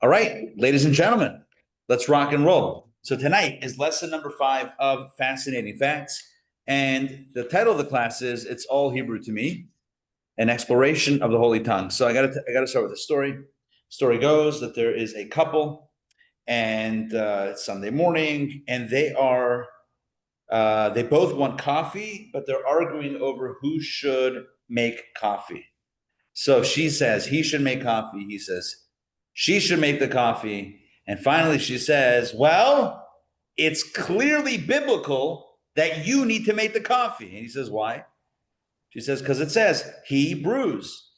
All right, ladies and gentlemen, let's rock and roll. So tonight is lesson number 5 of Fascinating Facts. And the title of the class is It's All Hebrew to Me, an exploration of the Holy Tongue. So I got to start with a story. Story goes that there is a couple, and it's Sunday morning, and they both want coffee, but they're arguing over who should make coffee. So she says he should make coffee. He says she should make the coffee. And finally she says, well, it's clearly biblical that you need to make the coffee. And he says, why? She says, because it says he brews.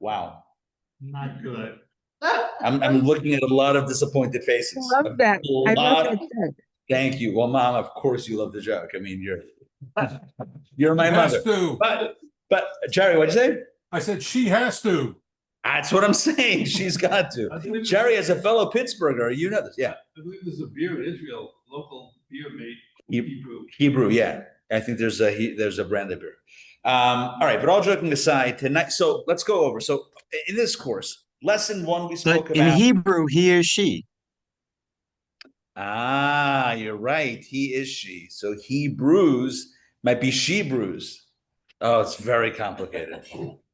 Wow. Not good. I'm looking at a lot of disappointed faces. I love that. I love that joke. Thank you. Well, Mom, of course you love the joke. I mean, you're my mother. But Jerry, what'd you say? I said she has to. That's what I'm saying. She's got to. Jerry, as a fellow Pittsburgher, you know this. Yeah. I believe there's a beer in Israel, local beer made Hebrew. Hebrew, yeah. I think there's a brand of beer. All right, but all joking aside, tonight. So let's go over. So in this course, lesson 1, we spoke about. In Hebrew, he is she. Ah, you're right. He is she. So he brews might be she brews. Oh, it's very complicated.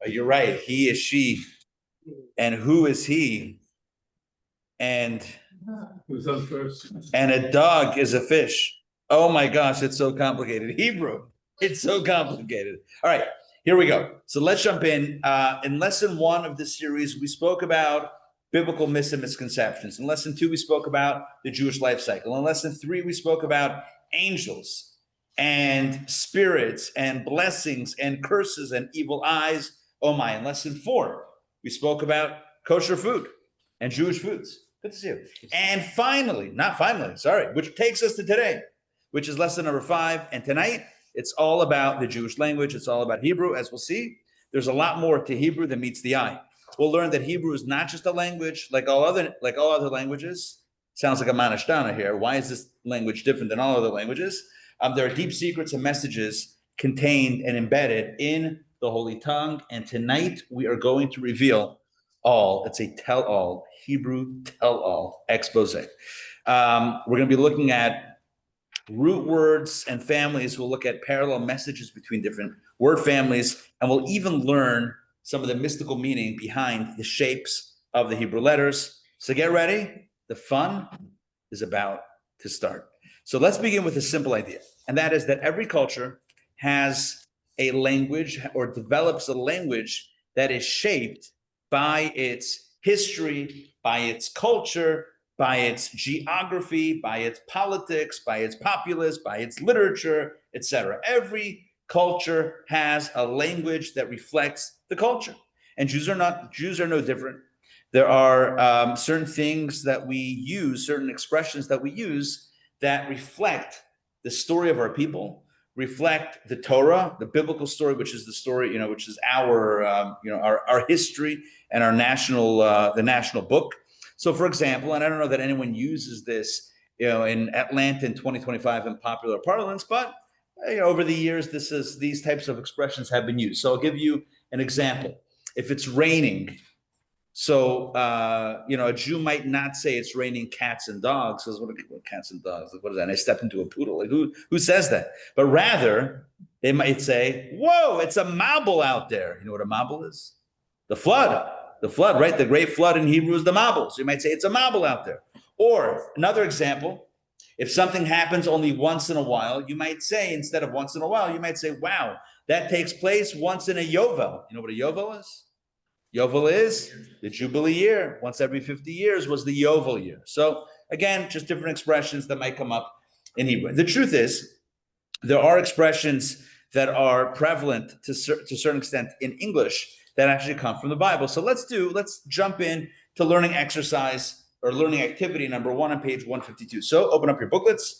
You're right. He is she. And who is he? And Who's on first? And a dog is a fish. Oh my gosh, it's so complicated. Hebrew. It's so complicated. All right, here we go. So let's jump in. In lesson 1 of this series, we spoke about biblical myths and misconceptions. In lesson 2, we spoke about the Jewish life cycle. In lesson 3, we spoke about angels and spirits and blessings and curses and evil eyes. Oh my. In lesson 4, we spoke about kosher food and Jewish foods. Good to see you. And which takes us to today, which is lesson number 5. And tonight, it's all about the Jewish language. It's all about Hebrew. As we'll see, there's a lot more to Hebrew than meets the eye. We'll learn that Hebrew is not just a language like all other languages. Sounds like a manashtana here. Why is this language different than all other languages? There are deep secrets and messages contained and embedded in the Holy Tongue. And tonight we are going to reveal all. It's a tell-all, Hebrew tell-all expose. We're going to be looking at root words and families. We'll look at parallel messages between different word families, and we'll even learn some of the mystical meaning behind the shapes of the Hebrew letters. So get ready. The fun is about to start. So let's begin with a simple idea, and that is that every culture has a language or develops a language that is shaped by its history, by its culture, by its geography, by its politics, by its populace, by its literature, etc. Every culture has a language that reflects the culture, and Jews are no different. There are certain things that we use, certain expressions that we use that reflect the story of our people, reflect the Torah, the biblical story, which is the story, which is our history and our the national book. So, for example, and I don't know that anyone uses this, in Atlanta in 2025 in popular parlance, but over the years, these types of expressions have been used. So I'll give you an example. If it's raining, so a Jew might not say it's raining cats and dogs. Says, what cats and dogs? Like, what is that? And I stepped into a poodle. Like, who says that? But rather, they might say, "Whoa, it's a mabul out there." You know what a mabul is? The flood. The flood, right? The great flood in Hebrew is the mabul. So you might say it's a mabul out there. Or another example, if something happens only once in a while, you might say, instead of once in a while, you might say, wow, that takes place once in a yovel. You know what a yovel is? Yovel is the Jubilee year. Once every 50 years was the yovel year. So again, just different expressions that might come up in Hebrew. The truth is, there are expressions that are prevalent to a certain extent in English that actually come from the Bible. So let's jump in to learning exercise or learning activity number 1 on page 152. So open up your booklets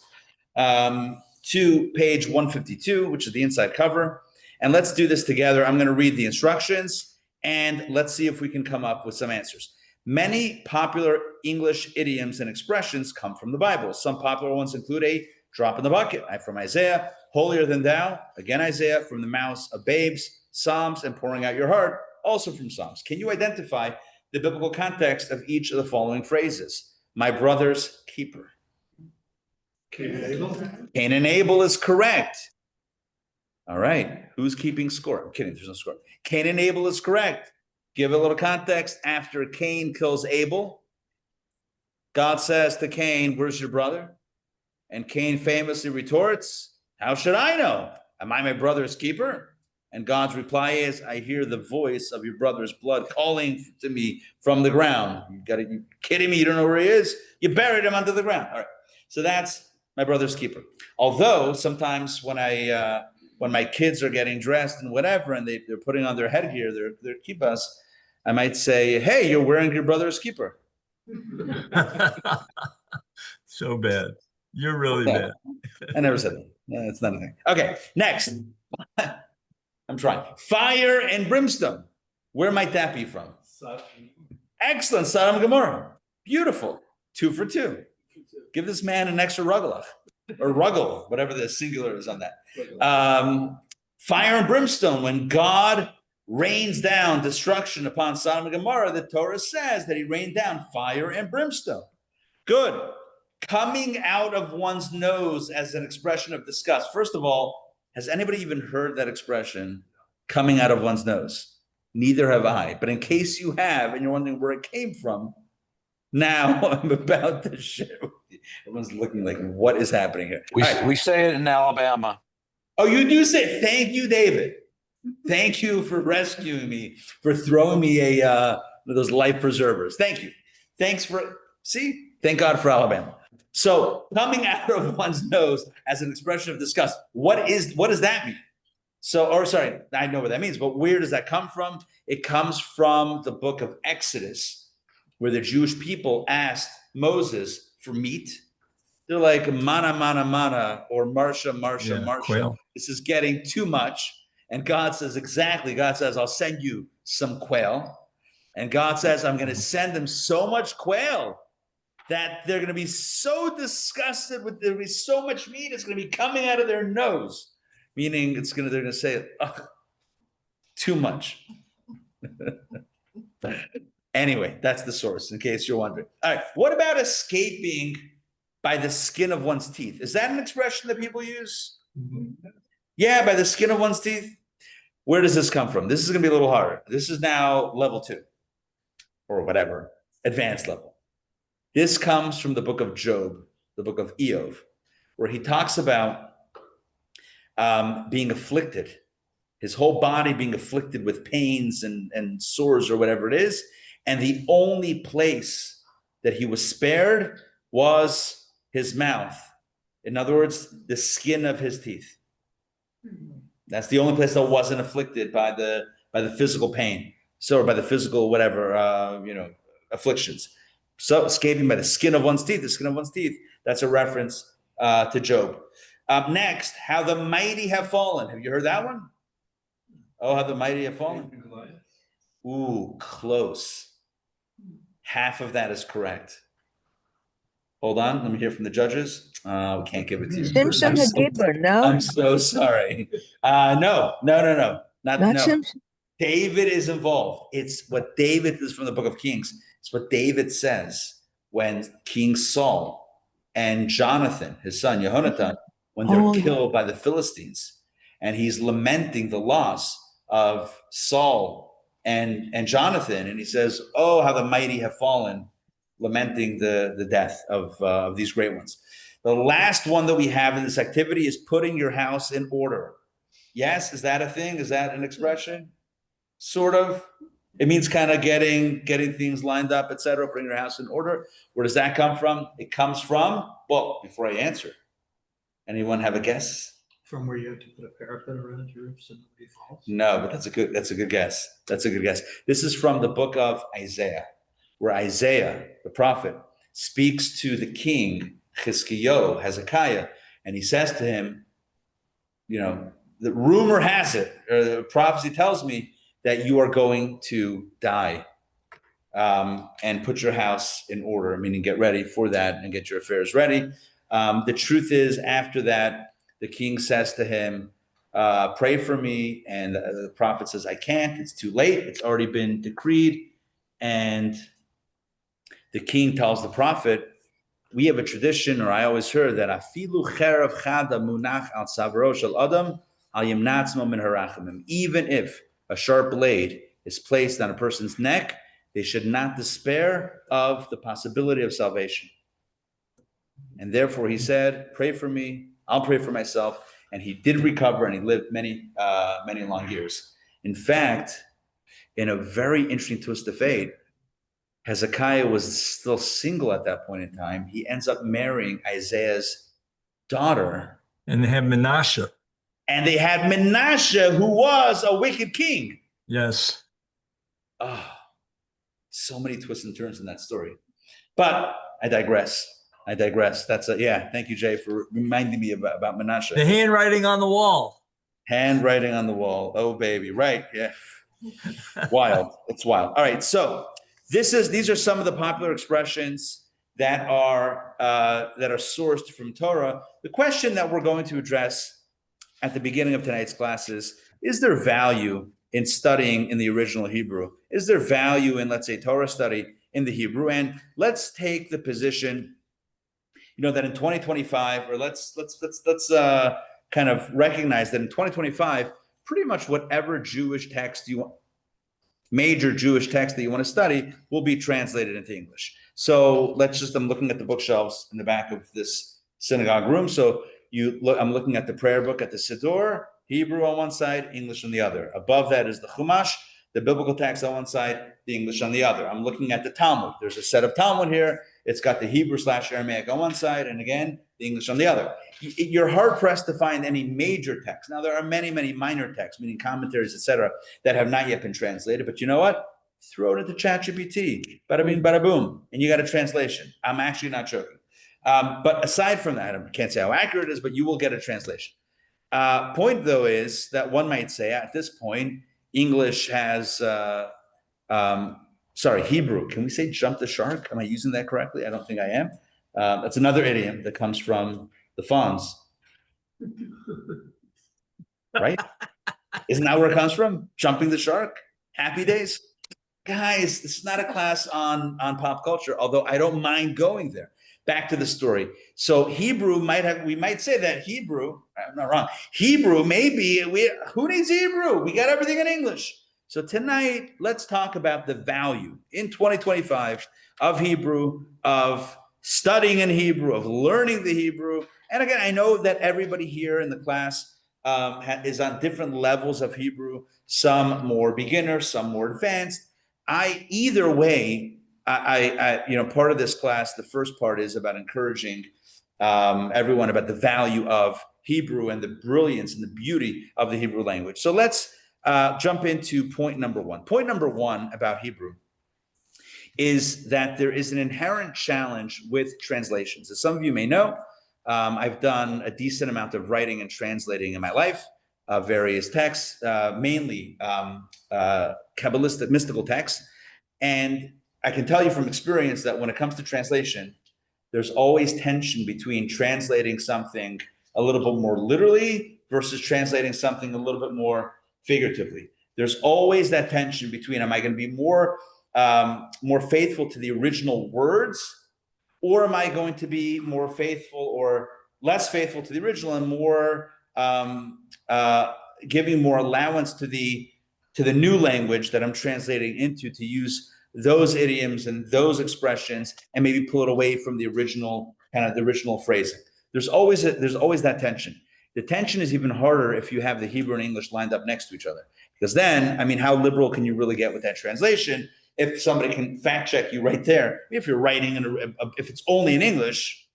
to page 152, which is the inside cover. And let's do this together. I'm going to read the instructions and let's see if we can come up with some answers. Many popular English idioms and expressions come from the Bible. Some popular ones include a drop in the bucket, from Isaiah, holier than thou, again Isaiah, from the mouths of babes, Psalms, and pouring out your heart, also from Psalms. Can you identify the biblical context of each of the following phrases? My brother's keeper. Cain and Abel? Cain and Abel is correct. All right. Who's keeping score? I'm kidding. There's no score. Cain and Abel is correct. Give a little context. After Cain kills Abel, God says to Cain, where's your brother? And Cain famously retorts, how should I know? Am I my brother's keeper? And God's reply is, I hear the voice of your brother's blood calling to me from the ground. You kidding me? You don't know where he is? You buried him under the ground. All right. So that's my brother's keeper. Although sometimes when my kids are getting dressed and whatever, and they're putting on their headgear, their kippas, I might say, hey, you're wearing your brother's keeper. So bad. You're really No, bad. I never said that. No, it's not a thing. Okay, next. I'm trying. Fire and brimstone. Where might that be from? Excellent. Sodom and Gomorrah. Beautiful. 2 for 2. Give this man an extra ruggle or ruggle, whatever the singular is on that. Fire and brimstone. When God rains down destruction upon Sodom and Gomorrah, the Torah says that he rained down fire and brimstone. Good. Coming out of one's nose as an expression of disgust. First of all, has anybody even heard that expression, coming out of one's nose? Neither have I. But in case you have, and you're wondering where it came from, now I'm about to share with you. Everyone's looking like, what is happening here? We say it in Alabama. Oh, you do say, thank you, David. Thank you for rescuing me, for throwing me one of those life preservers. Thank you. Thanks for, thank God for Alabama. So coming out of one's nose as an expression of disgust, what does that mean? I know what that means, but where does that come from? It comes from the book of Exodus, where the Jewish people asked Moses for meat. They're like, mana, mana, mana, or marsha, marsha, marsha. Quail. This is getting too much. And God says, exactly. God says, I'll send you some quail. And God says, I'm going to send them so much quail that they're going to be so disgusted with, there'll be so much meat, it's going to be coming out of their nose. Meaning they're going to say, ugh, too much. Anyway, that's the source, in case you're wondering. All right, what about escaping by the skin of one's teeth? Is that an expression that people use? Yeah, by the skin of one's teeth. Where does this come from? This is going to be a little harder. This is now level 2 or whatever, advanced level. This comes from the book of Job, the book of Eov, where he talks about being afflicted, his whole body being afflicted with pains and sores or whatever it is. And the only place that he was spared was his mouth. In other words, the skin of his teeth. That's the only place that wasn't afflicted by the physical pain. So by the physical whatever, afflictions. So escaping by the skin of one's teeth, the skin of one's teeth. That's a reference to Job. Next, how the mighty have fallen. Have you heard that one? Oh, how the mighty have fallen. Ooh, close. Half of that is correct. Hold on, let me hear from the judges. We can't give it to you. Simpson the keeper, no? I'm so sorry. No. Not Simpson. David is involved. It's what David is from the book of Kings. It's what David says when King Saul and Jonathan, his son Jehonathan, when they're killed by the Philistines, and he's lamenting the loss of Saul and Jonathan, and he says, "Oh, how the mighty have fallen," lamenting the death of these great ones. The last one that we have in this activity is putting your house in order. Yes, is that a thing? Is that an expression? Sort of. It means kind of getting things lined up, etc. Putting your house in order. Where does that come from? It comes from, well, before I answer, anyone have a guess? From where you have to put a parapet around your roof so nobody falls? No, but that's a good guess. That's a good guess. This is from the book of Isaiah, where Isaiah, the prophet, speaks to the king, Hezekiah, and he says to him, the rumor has it, or the prophecy tells me that you are going to die, and put your house in order, meaning get ready for that and get your affairs ready. The truth is, after that, the king says to him, pray for me. And the prophet says, I can't, it's too late, it's already been decreed. And the king tells the prophet, we have a tradition, or I always heard that afilu cherev chada munach al tzavro shel adam al yimnatzmo min harachamim. Even if a sharp blade is placed on a person's neck, they should not despair of the possibility of salvation. And therefore he said, pray for me, I'll pray for myself. And he did recover, and he lived many long years. In fact, in a very interesting twist of fate, Hezekiah was still single at that point in time. He ends up marrying Isaiah's daughter. And they have Menashe. And they had Menashe, who was a wicked king. Yes. Oh, so many twists and turns in that story. But I digress. That's thank you, Jay, for reminding me about Menashe. The handwriting on the wall. Handwriting on the wall. Oh, baby. Right. Yeah. Wild. It's wild. All right. So these are some of the popular expressions that are sourced from Torah. The question that we're going to address at the beginning of tonight's class is there value in studying in the original Hebrew? Is there value in, let's say, Torah study in the Hebrew? And let's take the position, that in 2025, or let's kind of recognize that in 2025, pretty much whatever Jewish text major Jewish text that you want to study will be translated into English. So I'm looking at the bookshelves in the back of this synagogue room. So I'm looking at the prayer book at the Siddur, Hebrew on one side, English on the other. Above that is the Chumash, the biblical text on one side, the English on the other. I'm looking at the Talmud. There's a set of Talmud here. It's got the Hebrew/Aramaic on one side, and again, the English on the other. You're hard-pressed to find any major text. Now, there are many, many minor texts, meaning commentaries, etc., that have not yet been translated. But you know what? Throw it into ChatGPT. Bada bing, bada boom. And you got a translation. I'm actually not joking. But aside from that, I can't say how accurate it is, but you will get a translation. Point, though, is that one might say at this point, English has, Hebrew. Can we say jump the shark? Am I using that correctly? I don't think I am. That's another idiom that comes from the Fonz. Right? Isn't that where it comes from? Jumping the shark? Happy days? Guys, this is not a class on pop culture, although I don't mind going there. Back to the story. So Hebrew we might say that Hebrew, I'm not wrong. Hebrew, who needs Hebrew? We got everything in English. So tonight, let's talk about the value in 2025 of Hebrew, of studying in Hebrew, of learning the Hebrew. And again, I know that everybody here in the class is on different levels of Hebrew, some more beginner, some more advanced. Either way, part of this class, the first part is about encouraging everyone about the value of Hebrew and the brilliance and the beauty of the Hebrew language. So let's jump into point number one. Point number one about Hebrew is that there is an inherent challenge with translations. As some of you may know, I've done a decent amount of writing and translating in my life, various texts, mainly Kabbalistic mystical texts. And I can tell you from experience that when it comes to translation, there's always tension between translating something a little bit more literally versus translating something a little bit more figuratively. There's always that tension between, am I going to be more faithful to the original words, or am I going to be more faithful or less faithful to the original and more giving more allowance to the new language that I'm translating into, to use those idioms and those expressions and maybe pull it away from the original phrasing. There's always that tension. The tension is even harder if you have the Hebrew and English lined up next to each other, because then, how liberal can you really get with that translation if somebody can fact check you right there? If you're writing if it's only in English,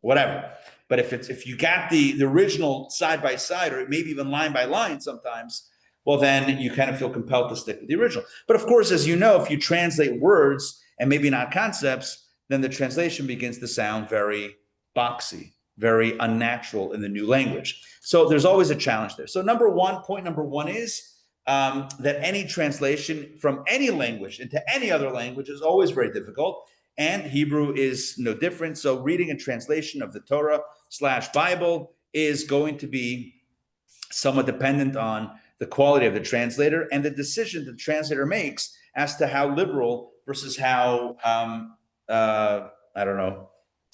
whatever. But if you got the original side by side, or maybe even line by line sometimes, well, then you kind of feel compelled to stick with the original. But of course, as you know, if you translate words and maybe not concepts, then the translation begins to sound very boxy, very unnatural in the new language. So there's always a challenge there. So point number one is that any translation from any language into any other language is always very difficult. And Hebrew is no different. So reading a translation of the Torah/Bible is going to be somewhat dependent on the quality of the translator and the decision the translator makes as to how liberal versus how I don't know,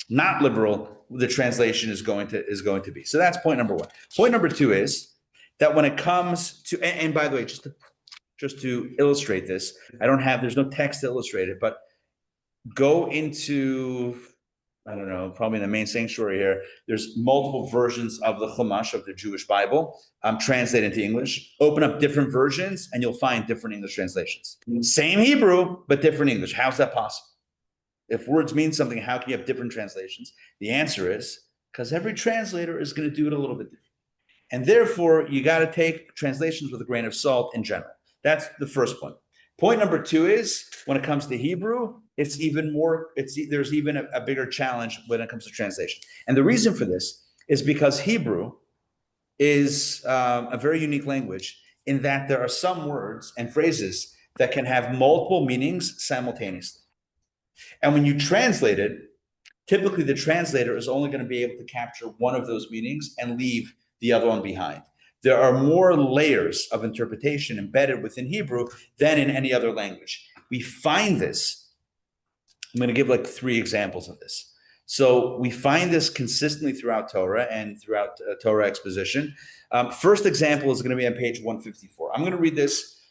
not liberal the translation is going to be. So that's point number one. Point number two is that when it comes to, and by the way, just to illustrate this, there's no text to illustrate it, but go into, I don't know, probably in the main sanctuary here, there's multiple versions of the Chumash, of the Jewish Bible, translated into English. Open up different versions and you'll find different English translations. Same Hebrew, but different English. How's that possible? If words mean something, how can you have different translations? The answer is because every translator is going to do it a little bit different. And therefore, you got to take translations with a grain of salt in general. That's the first point. Point number two is when it comes to Hebrew, there's even a bigger challenge when it comes to translation. And the reason for this is because Hebrew is a very unique language in that there are some words and phrases that can have multiple meanings simultaneously. And when you translate it, typically the translator is only going to be able to capture one of those meanings and leave the other one behind. There are more layers of interpretation embedded within Hebrew than in any other language. We find this. I'm going to give like 3 examples of this. So we find this consistently throughout Torah and throughout Torah exposition. First example is going to be on page 154. I'm going to read this.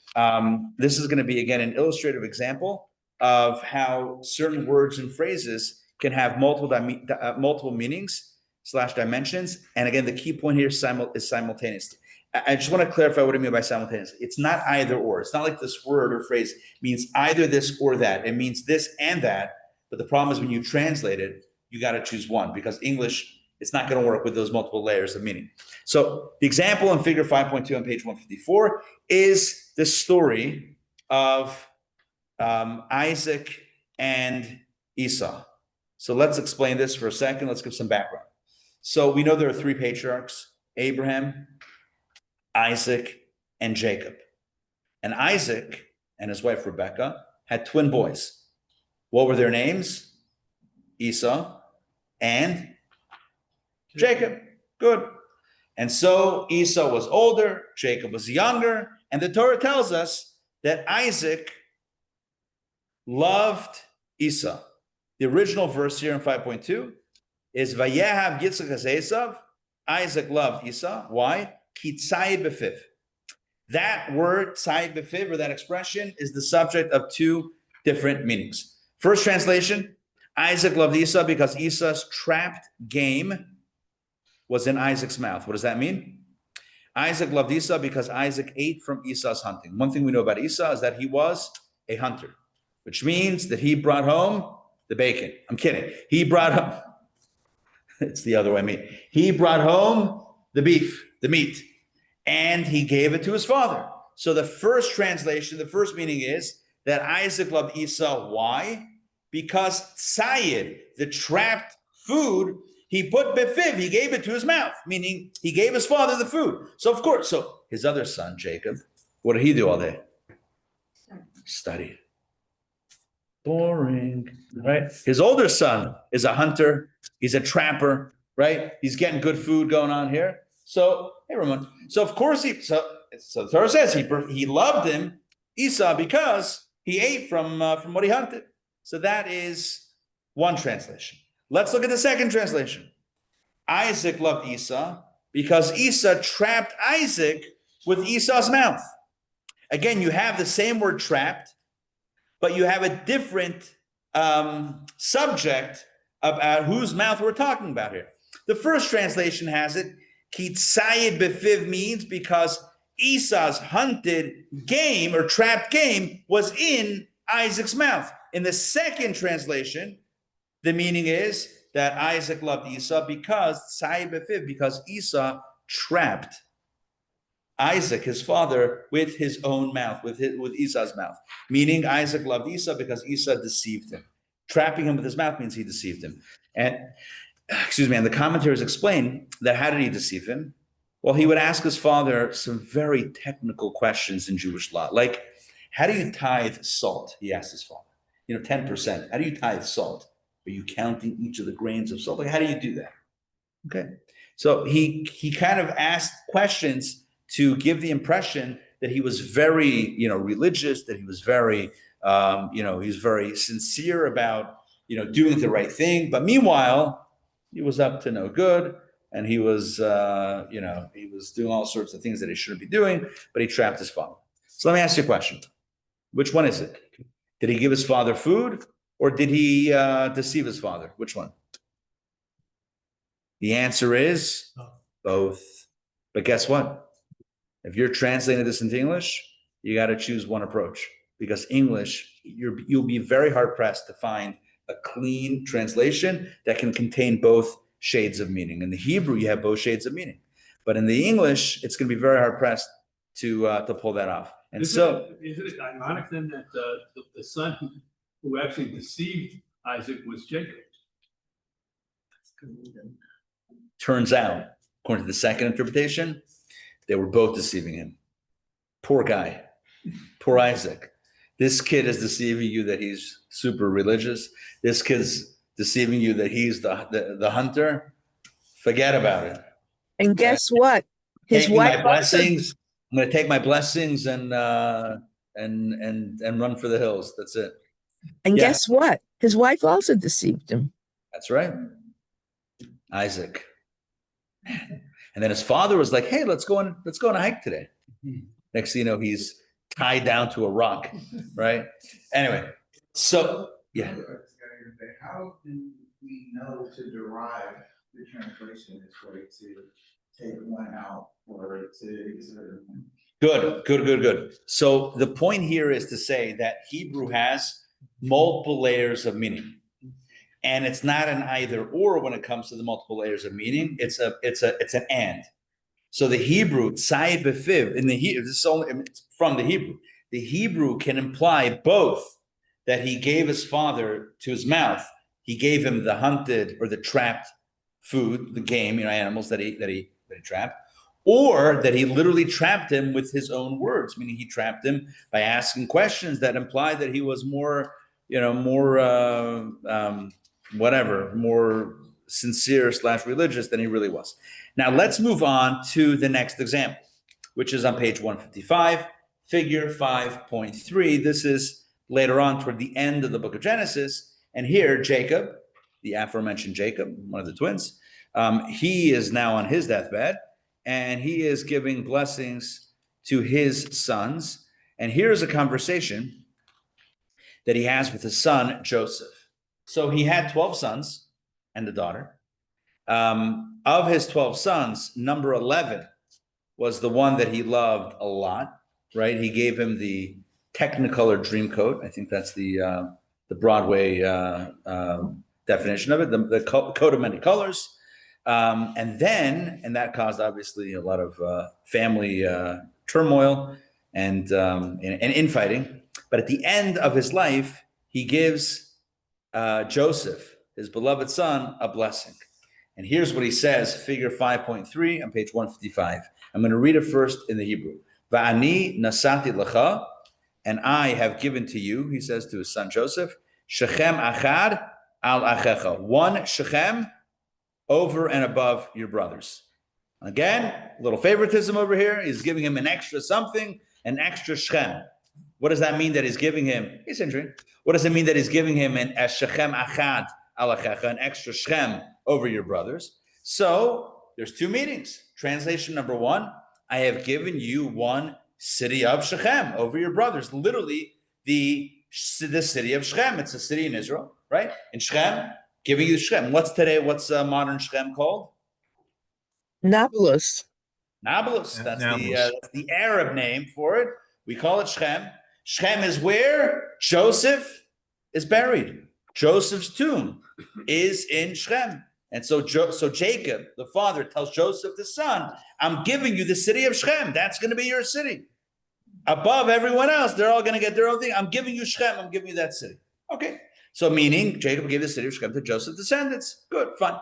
This is going to be, again, an illustrative example of how certain words and phrases can have multiple meanings / dimensions. And again, the key point here is simultaneously. I just want to clarify what I mean by simultaneously. It's not either or. It's not like this word or phrase means either this or that. It means this and that. But the problem is when you translate it, you got to choose one because English, it's not going to work with those multiple layers of meaning. So the example in figure 5.2 on page 154 is the story of Isaac and Esau. So let's explain this for a second. Let's give some background. So we know there are 3 patriarchs, Abraham, Isaac, and Jacob. And Isaac and his wife Rebekah had twin boys. What were their names? Esau and Jacob. Good. And so Esau was older, Jacob was younger, and the Torah tells us that Isaac loved Esau. The original verse here in 5.2 is Vayehav Yitzchak es Esav. Isaac loved Esau. Why? Ki tzayid befiv. That word, tzayid befiv, or that expression, is the subject of 2 different meanings. First translation, Isaac loved Esau because Esau's trapped game was in Isaac's mouth. What does that mean? Isaac loved Esau because Isaac ate from Esau's hunting. One thing we know about Esau is that he was a hunter, which means that he brought home the bacon. I'm kidding. He brought home, it's the other way, he brought home the beef, the meat, and he gave it to his father. So the first translation, the first meaning is that Isaac loved Esau. Why? Because tzayid, the trapped food, he put befiv, he gave it to his mouth, meaning he gave his father the food. So of course, so his other son, Jacob, what did he do all day? Studied. Boring, right? His older son is a hunter. He's a trapper, right? He's getting good food going on here. So, hey, Ramon. So of course so the Torah says he loved him, Esau, because he ate from what he hunted. So that is one translation. Let's look at the second translation. Isaac loved Esau because Esau trapped Isaac with Esau's mouth. Again, you have the same word trapped, but you have a different subject about whose mouth we're talking about here. The first translation has it, ki tzayid befiv, means because Esau's hunted game or trapped game was in Isaac's mouth. In the second translation, the meaning is that Isaac loved Esau because tzayid befiv, because Esau trapped Isaac, his father, with his own mouth, with Esau's mouth. Meaning Isaac loved Esau because Esau deceived him. Trapping him with his mouth means he deceived him. And the commentaries explain that how did he deceive him? Well, he would ask his father some very technical questions in Jewish law. Like, how do you tithe salt? He asked his father. 10%. How do you tithe salt? Are you counting each of the grains of salt? Like, how do you do that? Okay. So he kind of asked questions to give the impression that he was very, religious, that he was very, he's very sincere about, doing the right thing. But meanwhile, he was up to no good, and he was, he was doing all sorts of things that he shouldn't be doing, but he trapped his father. So let me ask you a question. Which one is it? Did he give his father food, or did he deceive his father? Which one? The answer is both. But guess what? If you're translating this into English, you got to choose one approach, because English, you'll be very hard pressed to find a clean translation that can contain both shades of meaning. In the Hebrew, you have both shades of meaning, but in the English, it's going to be very hard pressed to pull that off. And Isn't it ironic then that the son who actually deceived Isaac was Jacob? turns out, according to the second interpretation, they were both deceiving him. Poor guy, poor Isaac. This kid is deceiving you that he's super religious. This kid's deceiving you that he's the hunter. Forget about it. And guess what? His Taking wife my blessings. I'm going to take my blessings and run for the hills. That's it. And Yeah. guess what? His wife also deceived him. That's right. Isaac. And then his father was like, "Hey, let's go on a hike today." Next thing you know, he's tied down to a rock, right? Anyway, so yeah. How do we know to derive the translation this way, to take one out or to consider one? Good. So the point here is to say that Hebrew has multiple layers of meaning. And it's not an either or when it comes to the multiple layers of meaning. It's an and. So the Hebrew, tzai befiv, in the Hebrew, this is only from the Hebrew. The Hebrew can imply both that he gave his father to his mouth. He gave him the hunted or the trapped food, the game, animals that he trapped, or that he literally trapped him with his own words, meaning he trapped him by asking questions that imply that he was more sincere / religious than he really was. Now let's move on to the next example, which is on page 155, figure 5.3. This is later on toward the end of the book of Genesis. And here, Jacob, the aforementioned Jacob, one of the twins, he is now on his deathbed, and he is giving blessings to his sons. And here's a conversation that he has with his son, Joseph. So he had 12 sons and a daughter. Of his 12 sons, number 11 was the one that he loved a lot, right? He gave him the Technicolor dream coat. I think that's the Broadway definition of it, the coat of many colors. And that caused obviously a lot of family turmoil and infighting. But at the end of his life, he gives Joseph, his beloved son, a blessing. And here's what he says, figure 5.3 on page 155. I'm going to read it first in the Hebrew. Va'ani nasati lecha, and I have given to you, he says to his son Joseph, Shechem achad al achecha, one Shechem over and above your brothers. Again, a little favoritism over here. He's giving him an extra something, an extra Shechem. What does that mean that he's giving him? He's injuring. What does it mean that he's giving him an Shechem achad al achecha, an extra Shechem over your brothers? So there's two meanings. Translation number one, I have given you one city of Shechem over your brothers. Literally, the city of Shechem. It's a city in Israel, right? In Shechem, giving you Shechem. What's modern Shechem called? Nablus. Nablus. That's Nablus. the Arab name for it. We call it Shechem. Shechem is where Joseph is buried. Joseph's tomb is in Shechem. And so Jacob, the father, tells Joseph, the son, I'm giving you the city of Shechem. That's going to be your city. Above everyone else, they're all going to get their own thing. I'm giving you Shechem. I'm giving you that city. Okay. So meaning Jacob gave the city of Shechem to Joseph's descendants. Good, fine.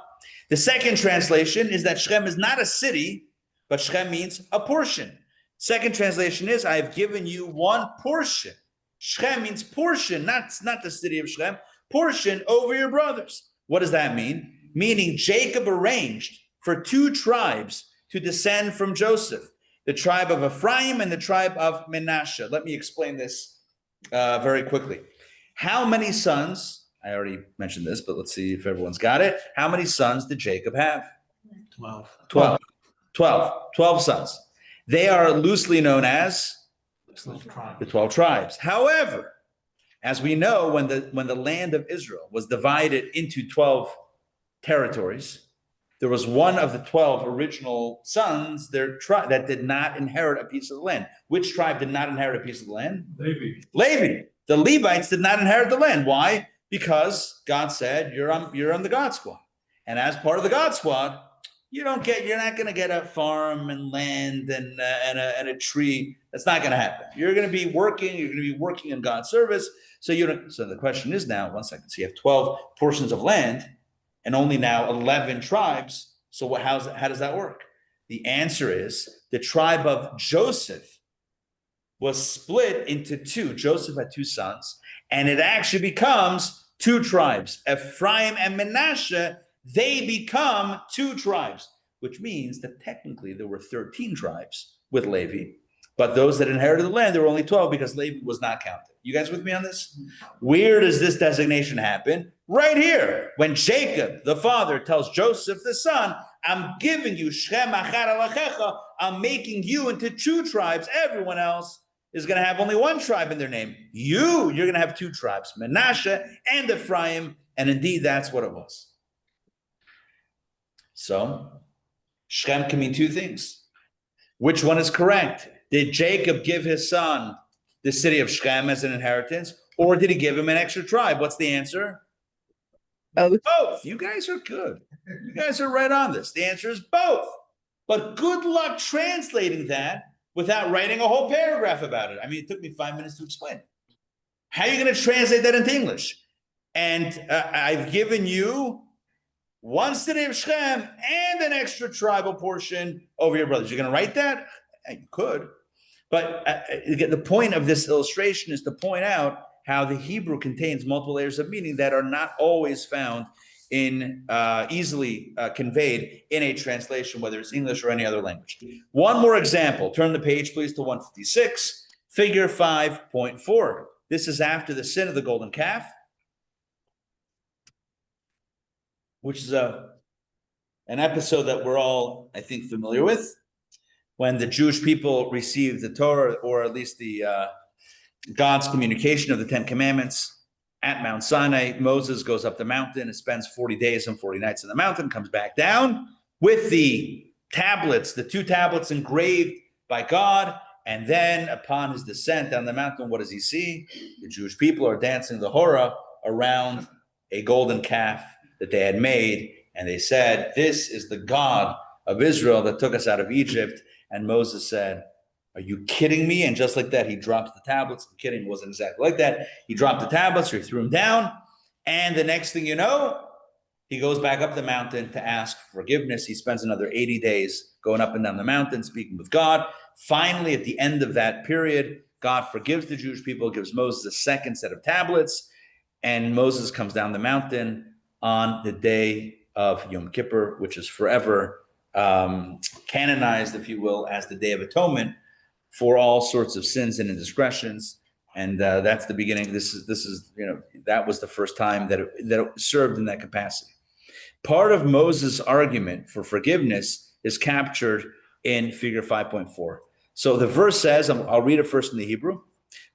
The second translation is that Shechem is not a city, but Shechem means a portion. Second translation is, I have given you one portion. Shechem means portion, not the city of Shechem. Portion over your brothers. What does that mean? Meaning Jacob arranged for two tribes to descend from Joseph. the tribe of Ephraim and the tribe of Manasseh. Let me explain this very quickly. How many sons, I already mentioned this, but let's see if everyone's got it. How many sons did Jacob have? 12. 12 sons. They are loosely known as the 12 tribes. However, as we know, when the land of Israel was divided into 12 territories, there was one of the 12 original sons that did not inherit a piece of the land. Which tribe did not inherit a piece of the land? Levi. Levi. The Levites did not inherit the land. Why? Because God said, you're on the God squad. And as part of the God squad, you're not going to get a farm and land and a tree. That's not going to happen. You're going to be working in God's service. So the question is now, one second. So you have 12 portions of land and only now 11 tribes. So how does that work? The answer is the tribe of Joseph was split into two. Joseph had two sons, and it actually becomes two tribes. Ephraim and Manasseh, they become two tribes, which means that technically there were 13 tribes with Levi, but those that inherited the land, there were only 12 because Levi was not counted. You guys with me on this? Where does this designation happen? Right here, when Jacob, the father, tells Joseph, the son, I'm giving you Shem achar alachecha, I'm making you into two tribes. Everyone else is going to have only one tribe in their name. You're going to have two tribes, Manasseh and Ephraim, and indeed that's what it was. So, Shem can mean two things. Which one is correct? Did Jacob give his son the city of Shem as an inheritance, or did he give him an extra tribe? What's the answer? Both. You guys are good. You guys are right on this. The answer is both. But good luck translating that without writing a whole paragraph about it. I mean, it took me 5 minutes to explain it. How are you going to translate that into English? And I've given you one city of Shem and an extra tribal portion over your brothers. You're going to write that? You could. But the point of this illustration is to point out how the Hebrew contains multiple layers of meaning that are not always found in easily conveyed in a translation, whether it's English or any other language. One more example. Turn the page, please, to 156, figure 5.4. This is after the sin of the golden calf, which is an episode that we're all, I think, familiar with, when the Jewish people received the Torah, or at least the God's communication of the Ten Commandments at Mount Sinai. Moses goes up the mountain and spends 40 days and 40 nights in the mountain, comes back down with the tablets, the two tablets engraved by God. And then upon his descent down the mountain, what does he see? The Jewish people are dancing the hora around a golden calf that they had made. And they said, this is the God of Israel that took us out of Egypt. And Moses said, are you kidding me? And just like that, he drops the tablets. I'm kidding, it wasn't exactly like that. He dropped the tablets, or he threw them down. And the next thing you know, he goes back up the mountain to ask for forgiveness. He spends another 80 days going up and down the mountain, speaking with God. Finally, at the end of that period, God forgives the Jewish people, gives Moses a second set of tablets, and Moses comes down the mountain on the day of Yom Kippur, which is forever canonized, if you will, as the Day of Atonement for all sorts of sins and indiscretions. And that's the beginning. This is that was the first time that it served in that capacity. Part of Moses' argument for forgiveness is captured in figure 5.4. So the verse says, I'll read it first in the Hebrew.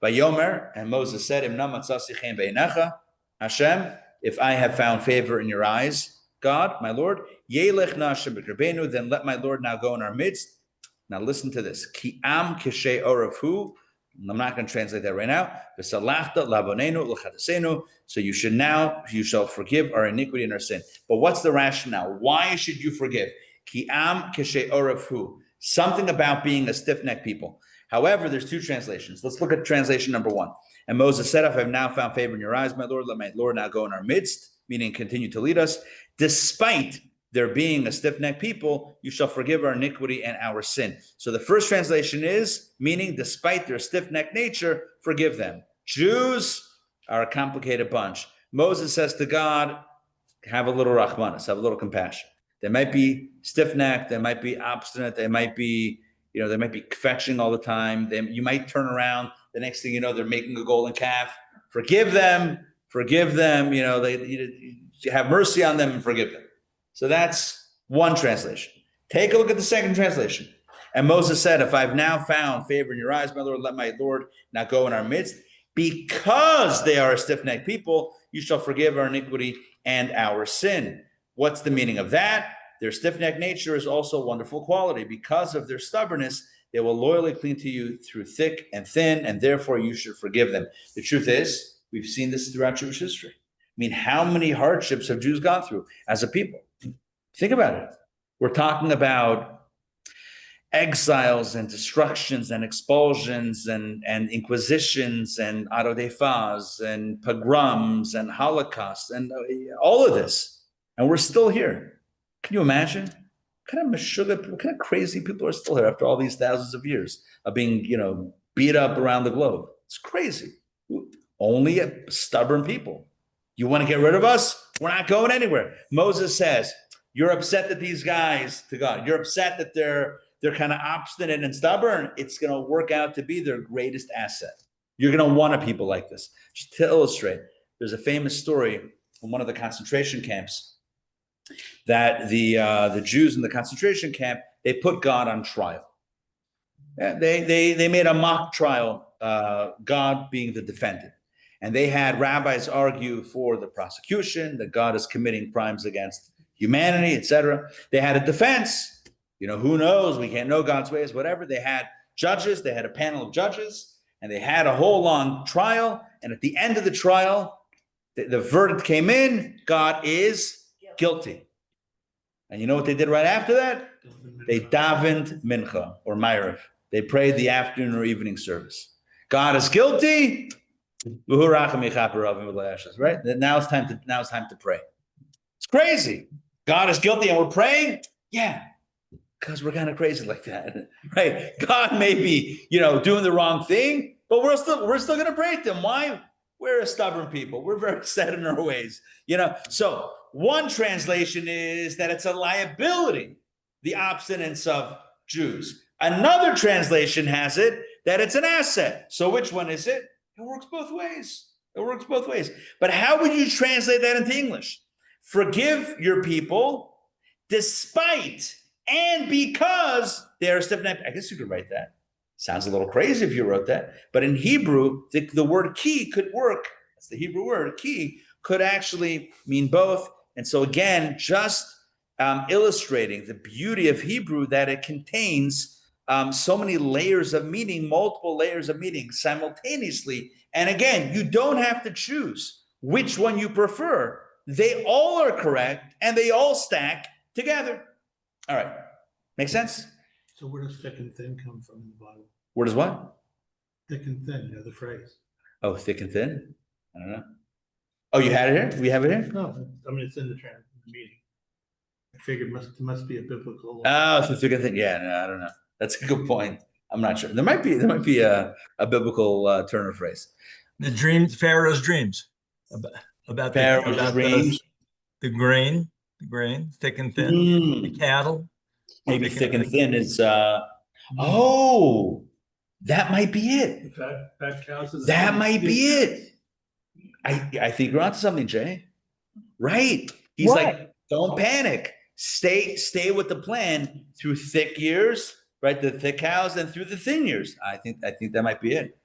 Vayomer, and Moses said, Imna matzasi chen beinecha, Hashem, if I have found favor in your eyes, God, my Lord, Yelech na Hashem b'kribenu, then let my Lord now go in our midst. Now listen to this. Ki am kishe orafu. I'm not going to translate that right now. V'salachta labonenu l'chadasenu. So you shall forgive our iniquity and our sin. But what's the rationale? Why should you forgive? Ki am kishe orafu. Something about being a stiff-necked people. However, there's two translations. Let's look at translation number 1. And Moses said, if I have now found favor in your eyes, my Lord, let my Lord now go in our midst, meaning continue to lead us. Despite there being a stiff-necked people, you shall forgive our iniquity and our sin. So the first translation is, meaning despite their stiff-necked nature, forgive them. Jews are a complicated bunch. Moses says to God, have a little rachmanis, have a little compassion. They might be stiff-necked, they might be obstinate, they might be, They might be fetching all the time. You might turn around. The next thing you know, they're making a golden calf. Forgive them. You have mercy on them and forgive them. So that's one translation. Take a look at the second translation. And Moses said, if I've now found favor in your eyes, my Lord, let my Lord not go in our midst. Because they are a stiff-necked people, you shall forgive our iniquity and our sin. What's the meaning of that? Their stiff-necked nature is also a wonderful quality. Because of their stubbornness, they will loyally cling to you through thick and thin, and therefore you should forgive them. The truth is, we've seen this throughout Jewish history. I mean, how many hardships have Jews gone through as a people? Think about it. We're talking about exiles and destructions and expulsions and inquisitions and arodefas and pogroms and holocaust and all of this. And we're still here. Can you imagine? What kind of crazy people are still here after all these thousands of years of being, beat up around the globe? It's crazy. Only stubborn people. You want to get rid of us? We're not going anywhere. Moses says, you're upset that these guys, to God, you're upset that they're kind of obstinate and stubborn. It's going to work out to be their greatest asset. You're going to want a people like this. Just to illustrate, there's a famous story from one of the concentration camps that the Jews in the concentration camp, they put God on trial. They made a mock trial, God being the defendant. And they had rabbis argue for the prosecution, that God is committing crimes against humanity, etc. They had a defense. Who knows? We can't know God's ways, whatever. They had judges. They had a panel of judges, and they had a whole long trial. And at the end of the trial, the verdict came in. God is guilty. And you know what they did right after that? They davened mincha or ma'ariv. They prayed the afternoon or evening service. God is guilty. Right? Now it's time to pray. It's crazy. God is guilty and we're praying? Yeah. Because we're kind of crazy like that, right? God may be, doing the wrong thing, but we're still going to pray to him. Why? We're a stubborn people. We're very set in our ways, So one translation is that it's a liability, the obstinance of Jews. Another translation has it that it's an asset. So which one is it? It works both ways. But how would you translate that into English? Forgive your people despite and because they're stiff-necked. I guess you could write that. Sounds a little crazy if you wrote that. But in Hebrew, the word ki could work. That's the Hebrew word. Ki could actually mean both. And so again, just illustrating the beauty of Hebrew, that it contains so many layers of meaning, multiple layers of meaning simultaneously. And again, you don't have to choose which one you prefer. They all are correct and they all stack together. All right. Make sense? So where does thick and thin come from in the Bible? Where does what? Thick and thin, the phrase. Oh, thick and thin? I don't know. Oh, you had it here? We have it here? No, it's in the meaning. I figured it must be a biblical. Oh, so thick and thin. Yeah, no, I don't know. That's a good point. I'm not sure. There might be a biblical turn of phrase. The dreams, Pharaoh's dreams about Pharaoh's dreams. The grain, thick and thin, the cattle. Maybe thick and thin is that might be it. Fat cows. That might be it. I think you're onto something, Jay. Right. He's What? like, don't panic. Stay with the plan through thick years, right? The thick cows, and through the thin years. I think that might be it.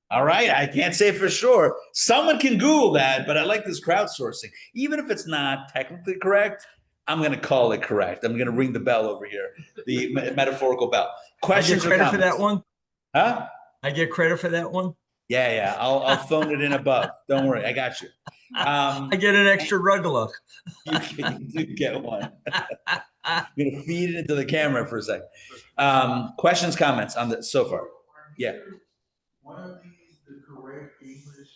All right. I can't say for sure. Someone can Google that, but I like this crowdsourcing. Even if it's not technically correct, I'm going to call it correct. I'm going to ring the bell over here, the metaphorical bell. Questions I get credit or for that one? Huh? I get credit for that one? Yeah. I'll phone it in above. Don't worry. I got you. I get an extra rug luck. You do get one. I'm going to feed it into the camera for a second. Questions, comments on this so far? Yeah. One of these, the correct English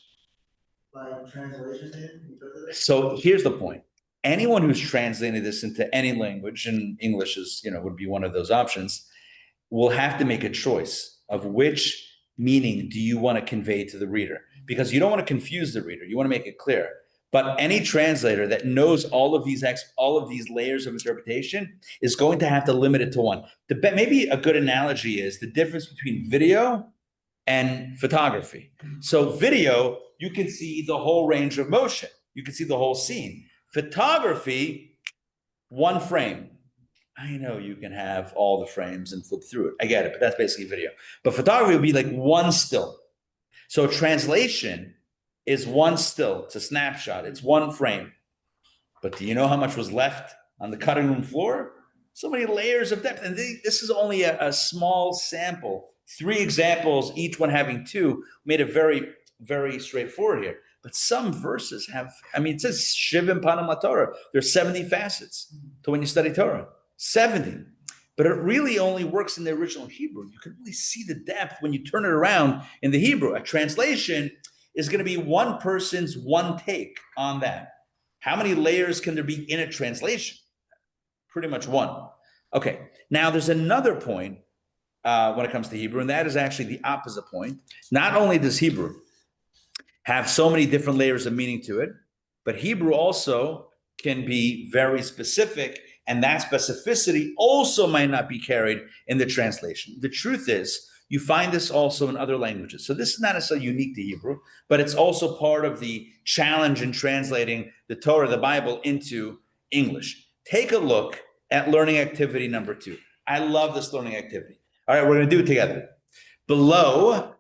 translation in? So here's the point. Anyone who's translating this into any language, and English is, would be one of those options, will have to make a choice of which meaning do you want to convey to the reader, because you don't want to confuse the reader. You want to make it clear. But any translator that knows all of these layers of interpretation is going to have to limit it to one. Maybe a good analogy is the difference between video and photography. So video, you can see the whole range of motion. You can see the whole scene. Photography, one frame. I know you can have all the frames and flip through it. I get it, but that's basically video. But photography would be like one still. So translation is one still. It's a snapshot. It's one frame. But do you know how much was left on the cutting room floor? So many layers of depth. And this is only a small sample. 3 examples, each one having 2, made it very, very straightforward here. But some verses have, it says Shivim Panam Torah. There's 70 facets to when you study Torah. 70. But it really only works in the original Hebrew. You can really see the depth when you turn it around in the Hebrew. A translation is going to be one person's one take on that. How many layers can there be in a translation? Pretty much one. Okay, now there's another point when it comes to Hebrew, and that is actually the opposite point. Not only does Hebrew have so many different layers of meaning to it, but Hebrew also can be very specific, and that specificity also might not be carried in the translation. The truth is, you find this also in other languages. So this is not necessarily unique to Hebrew, but it's also part of the challenge in translating the Torah, the Bible, into English. Take a look at learning activity number 2. I love this learning activity. All right, we're going to do it together. Below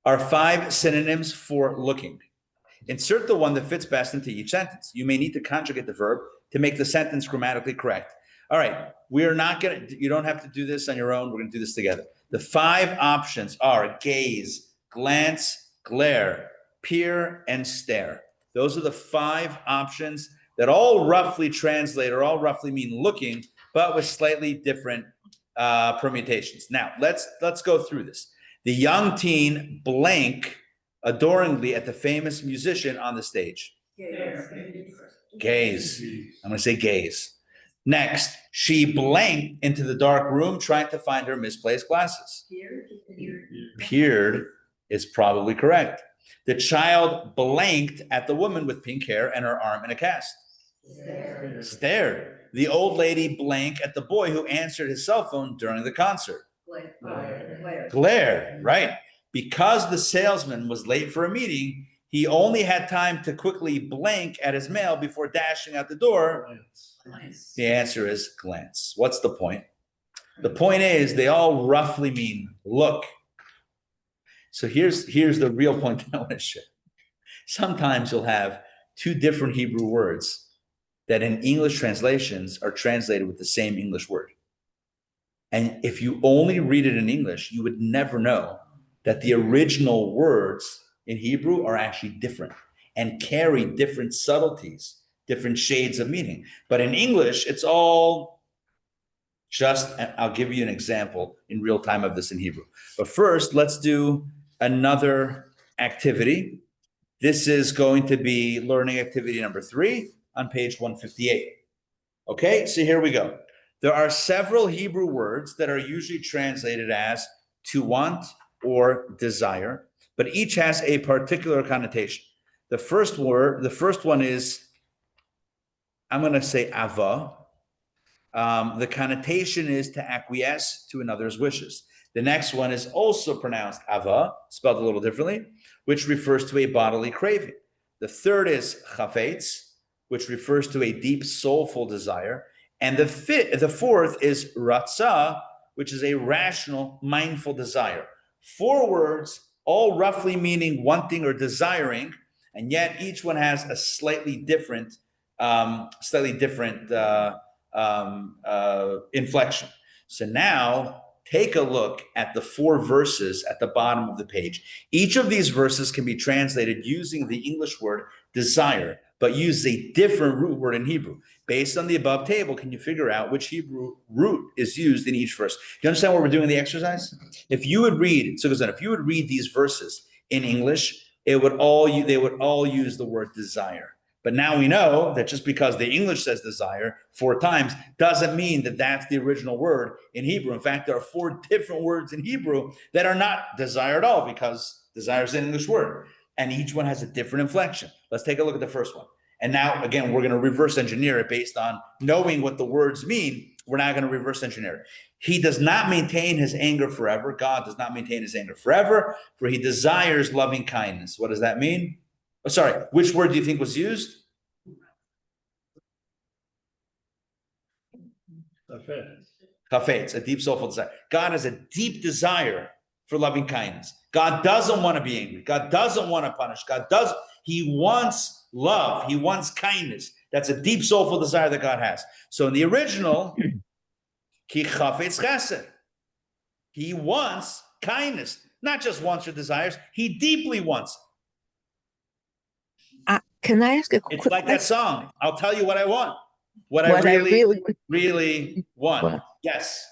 are 5 synonyms for looking. Insert the one that fits best into each sentence. You may need to conjugate the verb to make the sentence grammatically correct. All right, you don't have to do this on your own. We're going to do this together. The 5 options are gaze, glance, glare, peer, and stare. Those are the 5 options that all roughly translate or all roughly mean looking, but with slightly different permutations. Now, let's go through this. The young teen blank adoringly at the famous musician on the stage. Gaze. I'm going to say gaze. Next, she blanked into the dark room trying to find her misplaced glasses. Peered is probably correct. The child blanked at the woman with pink hair and her arm in a cast. Stared. The old lady blanked at the boy who answered his cell phone during the concert. Glared, right. Because the salesman was late for a meeting, he only had time to quickly blank at his mail before dashing out the door. The answer is glance. What's the point? The point is they all roughly mean look. So here's the real point that I want to share. Sometimes you'll have 2 different Hebrew words that in English translations are translated with the same English word. And if you only read it in English, you would never know that the original words in Hebrew are actually different and carry different subtleties, different shades of meaning. But in English, it's all just, I'll give you an example in real time of this in Hebrew. But first, let's do another activity. This is going to be learning activity number 3 on page 158. Okay, so here we go. There are several Hebrew words that are usually translated as to want or desire, but each has a particular connotation. The first one is, I'm going to say ava. The connotation is to acquiesce to another's wishes. The next one is also pronounced ava, spelled a little differently, which refers to a bodily craving. The third is chafetz, which refers to a deep, soulful desire. And the fourth is ratzah, which is a rational, mindful desire. 4 words, all roughly meaning wanting or desiring, and yet each one has a slightly different inflection. So now take a look at the 4 verses at the bottom of the page. Each of these verses can be translated using the English word desire, but use a different root word in Hebrew. Based on the above table, can you figure out which Hebrew root is used in each verse? Do you understand what we're doing in the exercise? If you would read these verses in English, they would all use the word desire. But now we know that just because the English says desire 4 times doesn't mean that that's the original word in Hebrew. In fact, there are 4 different words in Hebrew that are not desire at all, because desire is an English word. and each one has a different inflection. Let's take a look at the first one. And now, again, we're going to reverse engineer it based on knowing what the words mean. We're not going to reverse engineer it. He does not maintain his anger forever. God does not maintain his anger forever, for he desires loving kindness. What does that mean? Oh, sorry, which word do you think was used? Chafetz, a deep soulful desire. God has a deep desire for loving kindness. God doesn't want to be angry. God doesn't want to punish. He wants love. He wants kindness. That's a deep soulful desire that God has. So in the original, ki chafetz chesed, he wants kindness, not just wants or desires. He deeply wants. Can I ask a quick It's like that song. I'll tell you what I want. What What I I really want. want. Yes.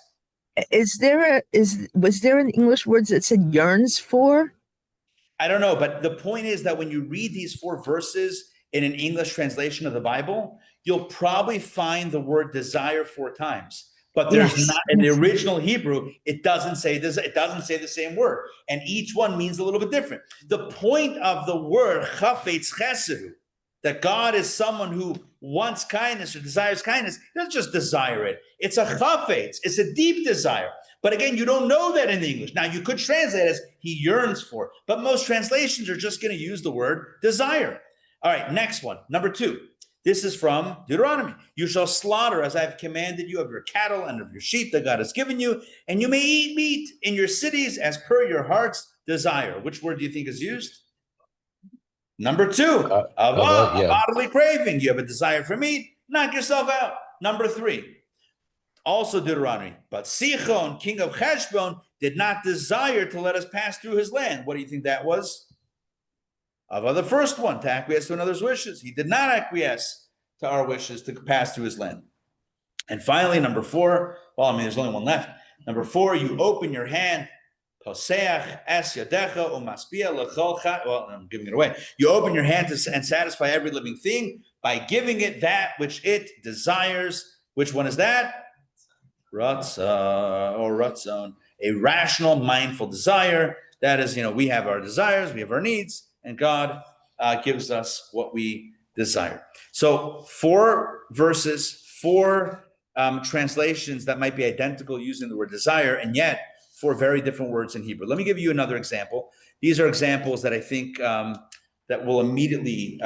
Was there an English word that said yearns for? I don't know, but the point is that when you read these 4 verses in an English translation of the Bible, you'll probably find the word desire 4 times. But there's Yes, not in the yes. original Hebrew, it doesn't say this, it doesn't say the same word. And each one means a little bit different. The point of the word chafetz chesed, that God is someone who wants kindness or desires kindness, he doesn't just desire it. It's a chafetz, it's a deep desire. But again, you don't know that in the English. Now, you could translate it as he yearns for, but most translations are just going to use the word desire. All right, next one, number 2. This is from Deuteronomy. You shall slaughter as I have commanded you of your cattle and of your sheep that God has given you, and you may eat meat in your cities as per your heart's desire. Which word do you think is used? Number 2, a bodily craving. You have a desire for meat, knock yourself out. Number 3, also Deuteronomy. But Sichon, king of Heshbon, did not desire to let us pass through his land. What do you think that was? Of the first one, to acquiesce to another's wishes. He did not acquiesce to our wishes to pass through his land. And finally, number 4, there's only one left. Number 4, you open your hand. I'm giving it away. You open your hand and satisfy every living thing by giving it that which it desires. Which one is that? Ratzah or Ratzon, a rational, mindful desire. That is, we have our desires, we have our needs, and God gives us what we desire. So 4 verses, 4 translations that might be identical using the word desire, and yet 4 very different words in Hebrew. Let me give you another example. These are examples that I think that will immediately,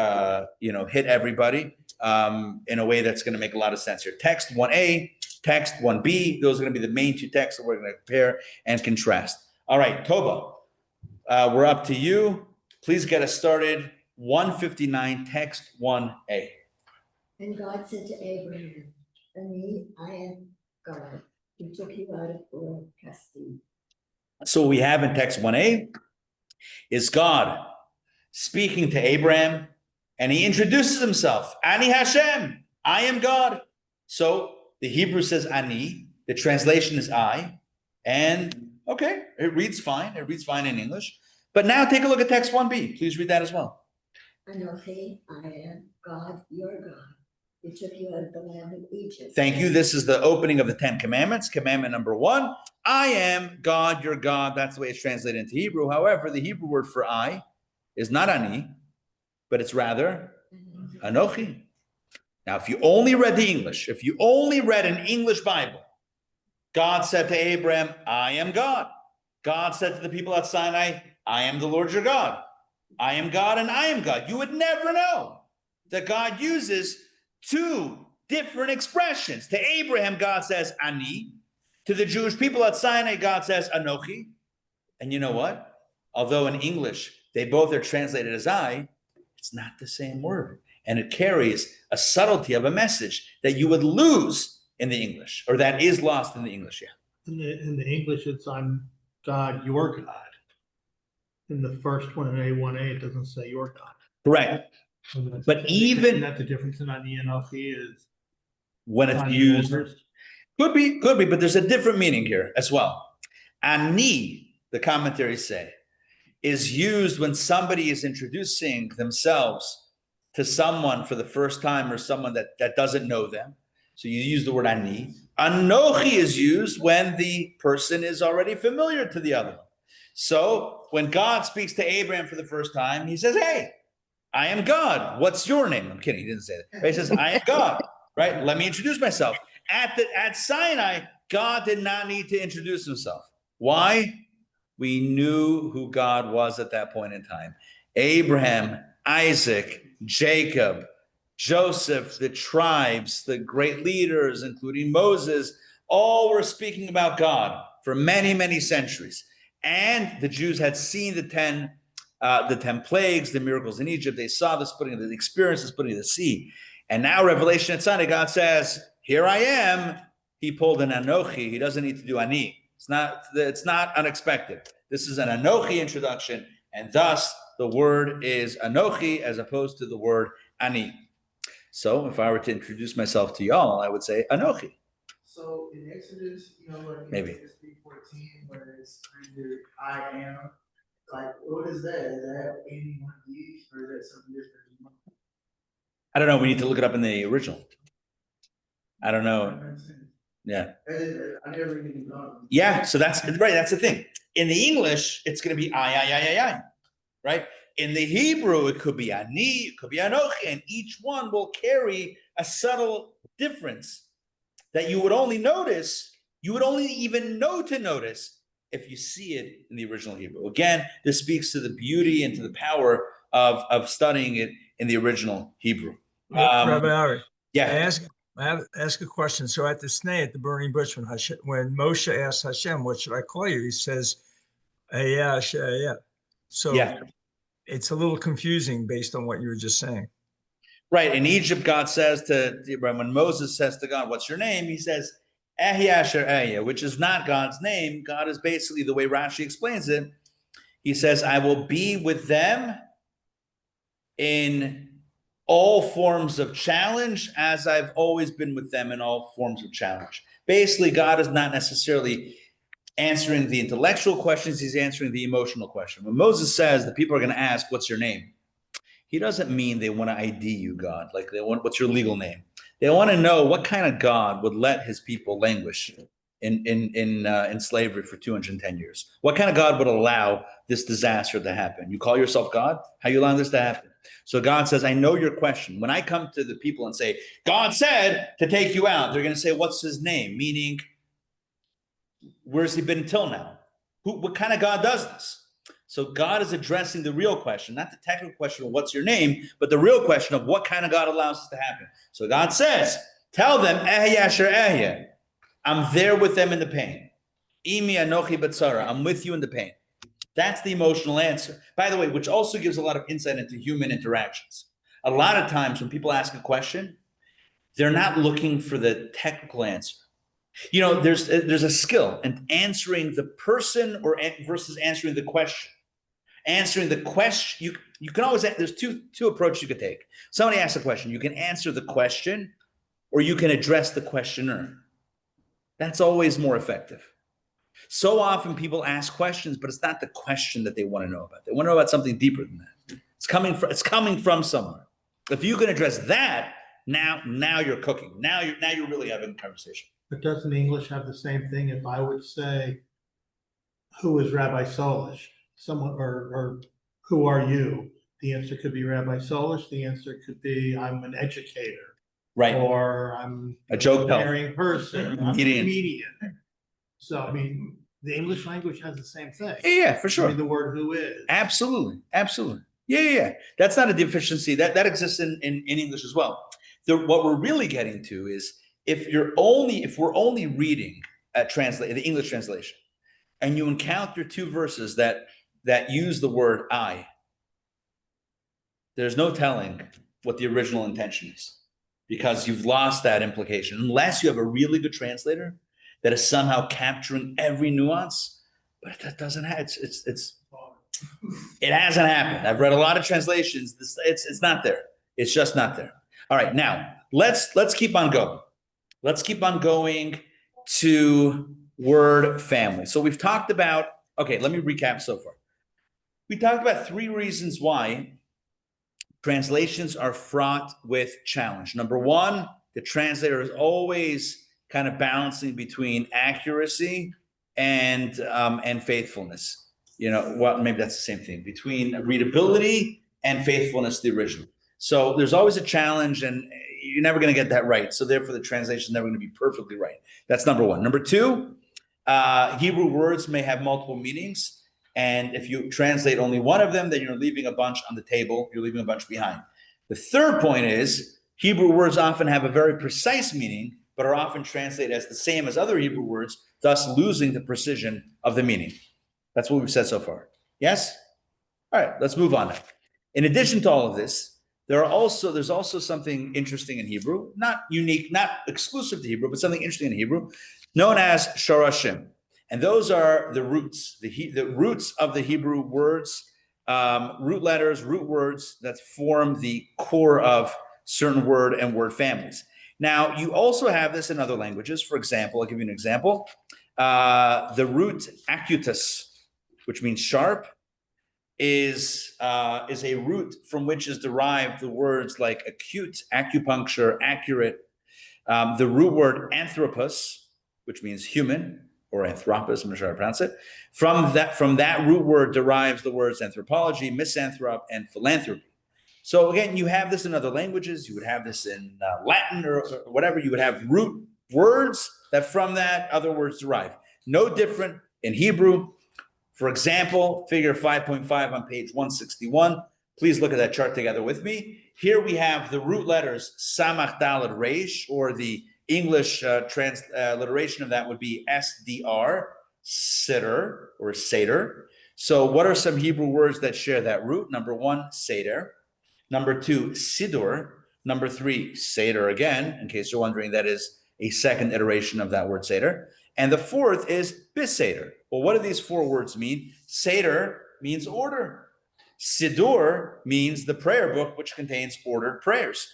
hit everybody in a way that's going to make a lot of sense here. Text 1a, text 1b. Those are going to be the main 2 texts that we're going to compare and contrast. All right, Toba, we're up to you. Please get us started. 159, text 1a. And God said to Abraham, I am God, who took you out of Ur Kasdim. So what we have in text 1a is God speaking to Abraham, and he introduces himself. Ani Hashem, I am God. So the Hebrew says Ani, the translation is I, and okay, it reads fine. It reads fine in English. But now take a look at text 1b. Please read that as well. Anochi, I am God, your God, who took you out of the land of Egypt. Thank you. This is the opening of the 10 Commandments. Commandment number 1, I am God, your God. That's the way it's translated into Hebrew. However, the Hebrew word for I is not Ani, but it's rather Anochi. Now, if you only read the English, if you only read an English Bible, God said to Abraham, I am God. God said to the people at Sinai, I am the Lord your God. I am God and I am God. You would never know that God uses 2 different expressions. To Abraham, God says Ani. To the Jewish people at Sinai, God says Anochi. And you know what? Although in English, they both are translated as I, it's not the same word. And it carries a subtlety of a message that you would lose in the English, or that is lost in the English, yeah. In the English, it's I'm God, your God. In the first one, in A1A, it doesn't say your God. Correct. But even Isn't that the difference in Ani and Anochi is when it's used, could be, but there's a different meaning here as well. Ani, the commentaries say, is used when somebody is introducing themselves to someone for the first time or someone that doesn't know them. So you use the word Ani. Anochi is used when the person is already familiar to the other one. So when God speaks to Abraham for the first time, he says, hey, I am God. What's your name? I'm kidding. He didn't say that. But he says, I am God, right? Let me introduce myself. At Sinai, God did not need to introduce himself. Why? We knew who God was at that point in time. Abraham, Isaac, Jacob, Joseph, the tribes, the great leaders, including Moses, all were speaking about God for many, many centuries. And the Jews had seen the 10 plagues, the miracles in Egypt. They saw the splitting of the experience, the splitting of the sea. And now Revelation at Sinai, God says, here I am. He pulled an Anochi. He doesn't need to do Ani. It's not unexpected. This is an Anochi introduction, and thus the word is Anochi as opposed to the word Ani. So if I were to introduce myself to y'all, I would say Anochi. So in Exodus, like in Maybe. Exodus 3:14, where it's under I am, like what is that? Is that any one of these, or is that something different? I don't know. We need to look it up in the original. I don't know. That makes sense. Yeah. I never even thought. Yeah. So that's right. That's the thing. In the English, it's going to be I, right? In the Hebrew, it could be Ani, it could be Anochi, and each one will carry a subtle difference that you would only notice, you would only even know to notice if you see it in the original Hebrew. Again, this speaks to the beauty and to the power of studying it in the original Hebrew. Rabbi Ari, Yeah. I ask a question. So at the sneh, at the burning bush, when Moshe asked Hashem, what should I call you? He says, yeah. So Yeah. it's a little confusing based on what you were just saying. Right. In Egypt, God says when Moses says to God, what's your name? He says, Asher Ehyeh, which is not God's name. God is basically, the way Rashi explains it, he says, I will be with them in all forms of challenge, as I've always been with them in all forms of challenge. Basically, God is not necessarily answering the intellectual questions, he's answering the emotional question. When Moses says the people are going to ask, what's your name? He doesn't mean they want to ID you, God. Like they want, what's your legal name? They want to know what kind of God would let his people languish in slavery for 210 years. What kind of God would allow this disaster to happen? You call yourself God? How you allowing this to happen? So God says, I know your question. When I come to the people and say, God said to take you out, they're going to say, what's his name? Meaning, where's he been until now? What kind of God does this? So God is addressing the real question, not the technical question of what's your name, but the real question of what kind of God allows this to happen. So God says, tell them, I'm there with them in the pain. Imi anochi batzara, I'm with you in the pain. That's the emotional answer. By the way, which also gives a lot of insight into human interactions. A lot of times when people ask a question, they're not looking for the technical answer. There's a skill in answering the person versus answering the question. Answering the question, you can always, there's two approaches you could take. Somebody asks a question, you can answer the question or you can address the questioner. That's always more effective. So often people ask questions, but it's not the question that they want to know about. They want to know about something deeper than that. It's coming from somewhere. If you can address that, now you're cooking. Now you're really having a conversation. But doesn't English have the same thing? If I would say, who is Rabbi Sollish? Someone, or who are you? The answer could be Rabbi Sollish. The answer could be I'm an educator. Right. Or I'm a joke caring person. I'm a Comedian. comedian. So, I mean, the English language has the same thing. Yeah, for sure. I mean, the word who is. Absolutely. Yeah. That's not a deficiency. That exists in English as well. What we're really getting to is if we're only reading the English translation, and you encounter two verses that use the word I, there's no telling what the original intention is, because you've lost that implication. Unless you have a really good translator that is somehow capturing every nuance, but that doesn't have, it hasn't happened. I've read a lot of translations. It's not there. It's just not there. All right, now let's keep on going. Let's keep on going to word family. So we've talked about, okay, let me recap so far. We talked about 3 reasons why translations are fraught with challenge. Number 1, the translator is always kind of balancing between accuracy and faithfulness. well, maybe that's the same thing, between readability and faithfulness to the original. So there's always a challenge, and you're never going to get that right. So therefore, the translation is never going to be perfectly right. That's number one. Number two, Hebrew words may have multiple meanings. And if you translate only one of them, then you're leaving a bunch on the table. You're leaving a bunch behind. The third point is Hebrew words often have a very precise meaning, but are often translated as the same as other Hebrew words, thus losing the precision of the meaning. That's what we've said so far. Yes? All right, let's move on now. In addition to all of this, there's also something interesting in Hebrew, not unique, not exclusive to Hebrew, but something interesting in Hebrew, known as sharashim. And those are the roots, the roots of the Hebrew words, root letters, root words that form the core of certain word and word families. Now, you also have this in other languages. For example, I'll give you an example. The root acutus, which means sharp, is a root from which is derived the words like acute, acupuncture, accurate. The root word anthropos, which means human, or anthropos, I'm not sure how to pronounce it. From that root word derives the words anthropology, misanthrop, and philanthropy. So again, you have this in other languages. You would have this in Latin or whatever. You would have root words that from that other words derive. No different in Hebrew. For example, figure 5.5 on page 161. Please look at that chart together with me. Here we have the root letters samach daled resh, or the English transliteration of that would be SDR, sitter or seder. So what are some Hebrew words that share that root? Number one, seder. Number two, siddur. Number three, seder again. In case you're wondering, that is a second iteration of that word seder. And the fourth is biseder. Well, what do these four words mean? Seder means order. Siddur means the prayer book, which contains ordered prayers.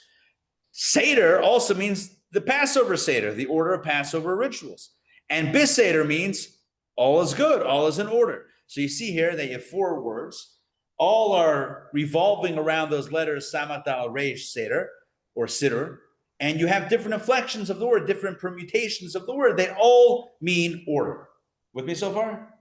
Seder also means the Passover Seder, the order of Passover rituals. And biseder means all is good, all is in order. So you see here that you have four words. All are revolving around those letters, samach daled resh, seder, or siddur. And you have different inflections of the word, different permutations of the word. They all mean order. With me so far?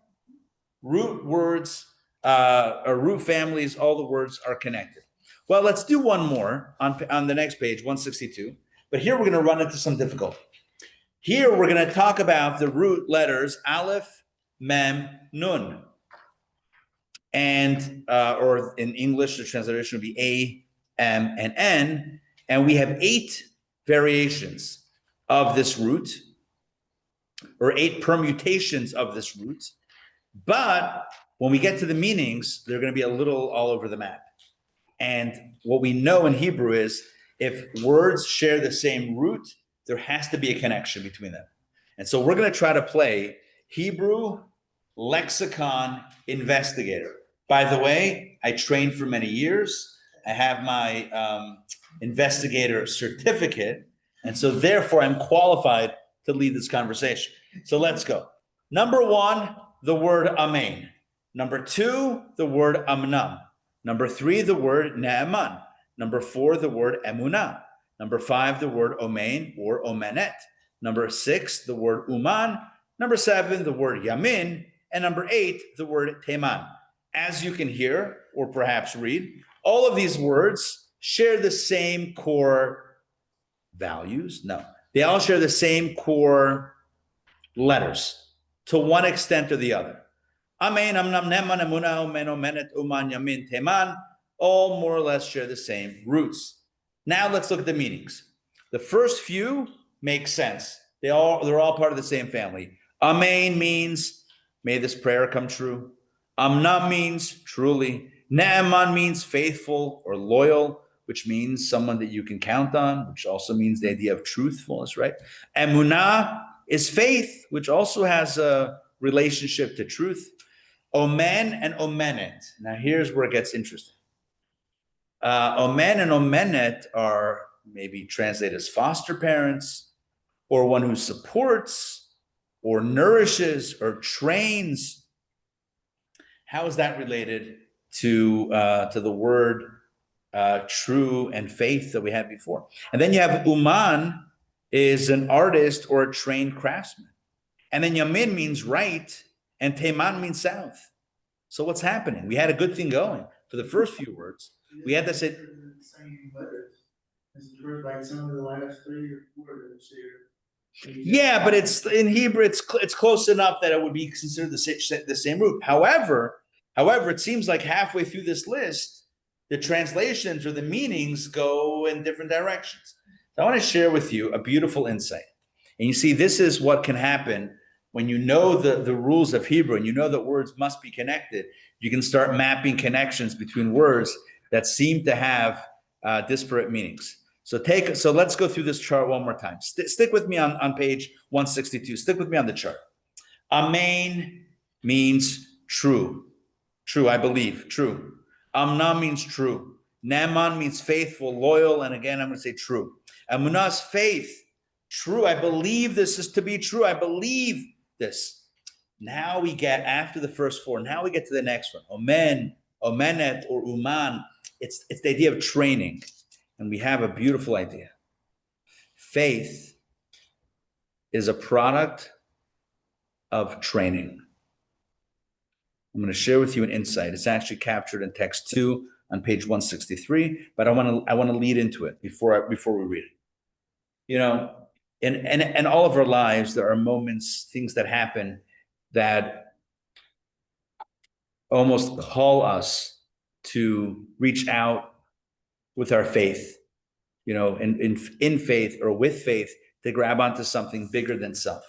Root words, or root families, all the words are connected. Well, let's do one more on the next page, 162. But here we're going to run into some difficulty. Here we're going to talk about the root letters aleph, mem, nun. And, or in English, the transliteration would be A, M, and N. And we have 8 variations of this root, or 8 permutations of this root. But when we get to the meanings, they're going to be a little all over the map. And what we know in Hebrew is if words share the same root, there has to be a connection between them. And so we're going to try to play Hebrew lexicon investigator. By the way, I trained for many years. I have my investigator certificate. And so therefore, I'm qualified to lead this conversation. So let's go. Number 1, the word amen. Number 2, the word amnam. Number 3, the word ne'eman. Number 4, the word emunah. Number 5, the word omein or omenet. Number 6, the word uman. Number 7, the word yamin. And number 8, the word teman. As you can hear, or perhaps read, all of these words share the same core values. No, they all share the same core letters to one extent or the other. Amen, amnam, neman, emunah, omen, omenet, uman, yamin, teman, all more or less share the same roots. Now let's look at the meanings. The first few make sense. They're all part of the same family. Amen means, may this prayer come true. Amnam means truly. Ne'eman means faithful or loyal, which means someone that you can count on, which also means the idea of truthfulness, right? Emunah is faith, which also has a relationship to truth. Omen and omenet. Now here's where it gets interesting. Omen and omenet are maybe translated as foster parents, or one who supports, or nourishes, or trains. How is that related to the word true and faith that we had before? And then you have uman is an artist or a trained craftsman. And then yamin means right, and teman means south. So what's happening? We had a good thing going for the first few words. We had this. Same letters. This is for like some of the last 3 or 4 words here. Yeah, but it's in Hebrew. It's close enough that it would be considered the same root. However, it seems like halfway through this list, the translations or the meanings go in different directions. So I want to share with you a beautiful insight. And you see, this is what can happen when you know the rules of Hebrew and you know that words must be connected. You can start mapping connections between words that seem to have disparate meanings. So let's go through this chart one more time. Stick with me on page 162. Stick with me on the chart. Amen means true. True, I believe, true. Amna means true. Naaman means faithful, loyal, and again, I'm going to say true. Emunah is faith. True, I believe this is to be true. I believe this. Now we get, after the first 4, now we get to the next one. Omen, omenet, or uman. It's the idea of training. And we have a beautiful idea. Faith is a product of training. I'm going to share with you an insight. It's actually captured in text 2 on page 163, but I want to lead into it before we read it. You know, in all of our lives, there are moments, things that happen that almost call us to reach out with our faith, you know, in faith or with faith to grab onto something bigger than self.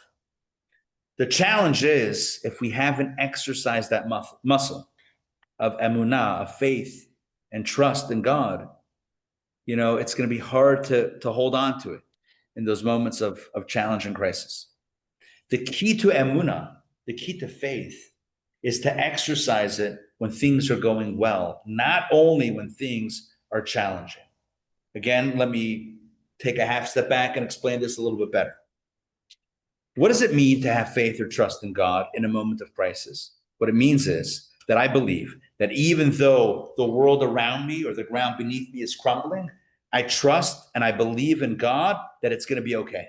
The challenge is if we haven't exercised that muscle of emunah, of faith and trust in God, you know, it's going to be hard to hold on to it in those moments of challenge and crisis. The key to emunah, the key to faith, is to exercise it when things are going well, not only when things are challenging. Again, let me take a half step back and explain this a little bit better. What does it mean to have faith or trust in God in a moment of crisis? What it means is that I believe that even though the world around me or the ground beneath me is crumbling, I trust and I believe in God that it's going to be okay.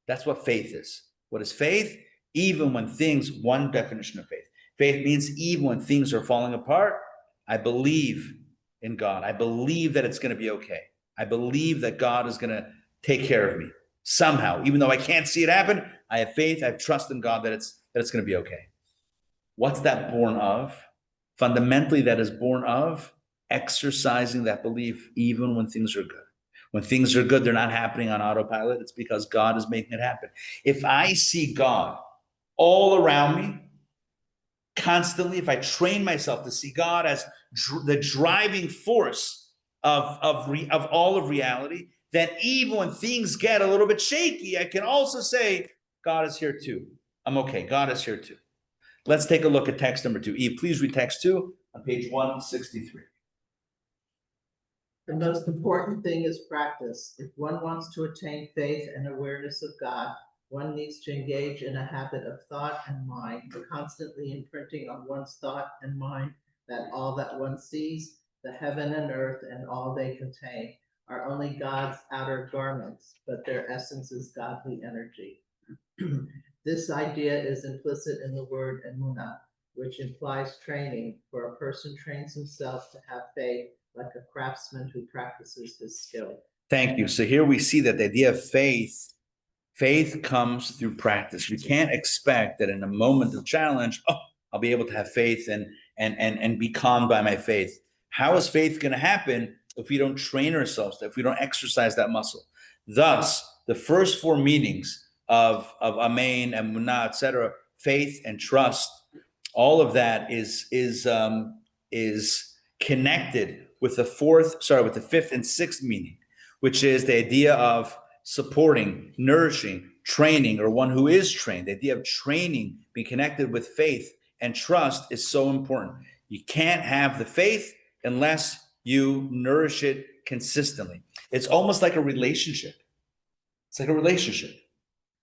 That's what faith is. What is faith? Even when things, one definition of faith. Faith means even when things are falling apart, I believe in God. I believe that it's going to be okay. I believe that God is going to take care of me somehow. Even though I can't see it happen, I have faith, I have trust in God that it's going to be okay. What's that born of? Fundamentally, that is born of exercising that belief even when things are good. When things are good, they're not happening on autopilot. It's because God is making it happen. If I see God all around me, constantly, if I train myself to see God as the driving force of all of reality, then even when things get a little bit shaky, I can also say, God is here too. I'm okay. God is here too. Let's take a look at text number 2. Eve, please read text 2 on page 163. The most important thing is practice. If one wants to attain faith and awareness of God, one needs to engage in a habit of thought and mind, constantly imprinting on one's thought and mind that all that one sees, the heaven and earth and all they contain, are only God's outer garments, but their essence is godly energy. This idea is implicit in the word emunah, which implies training, for a person trains himself to have faith like a craftsman who practices his skill. Thank you. So here we see that the idea of faith comes through practice. We can't expect that in a moment of challenge, I'll be able to have faith and be calmed by my faith. How is faith going to happen if we don't train ourselves, if we don't exercise that muscle? Thus, the first 4 meanings of amen, emunah, etc., faith and trust, all of that is connected with the 5th and 6th meaning, which is the idea of supporting, nourishing, training, or one who is trained. The idea of training being connected with faith and trust is so important. You can't have the faith unless you nourish it consistently. It's almost like a relationship. It's like a relationship.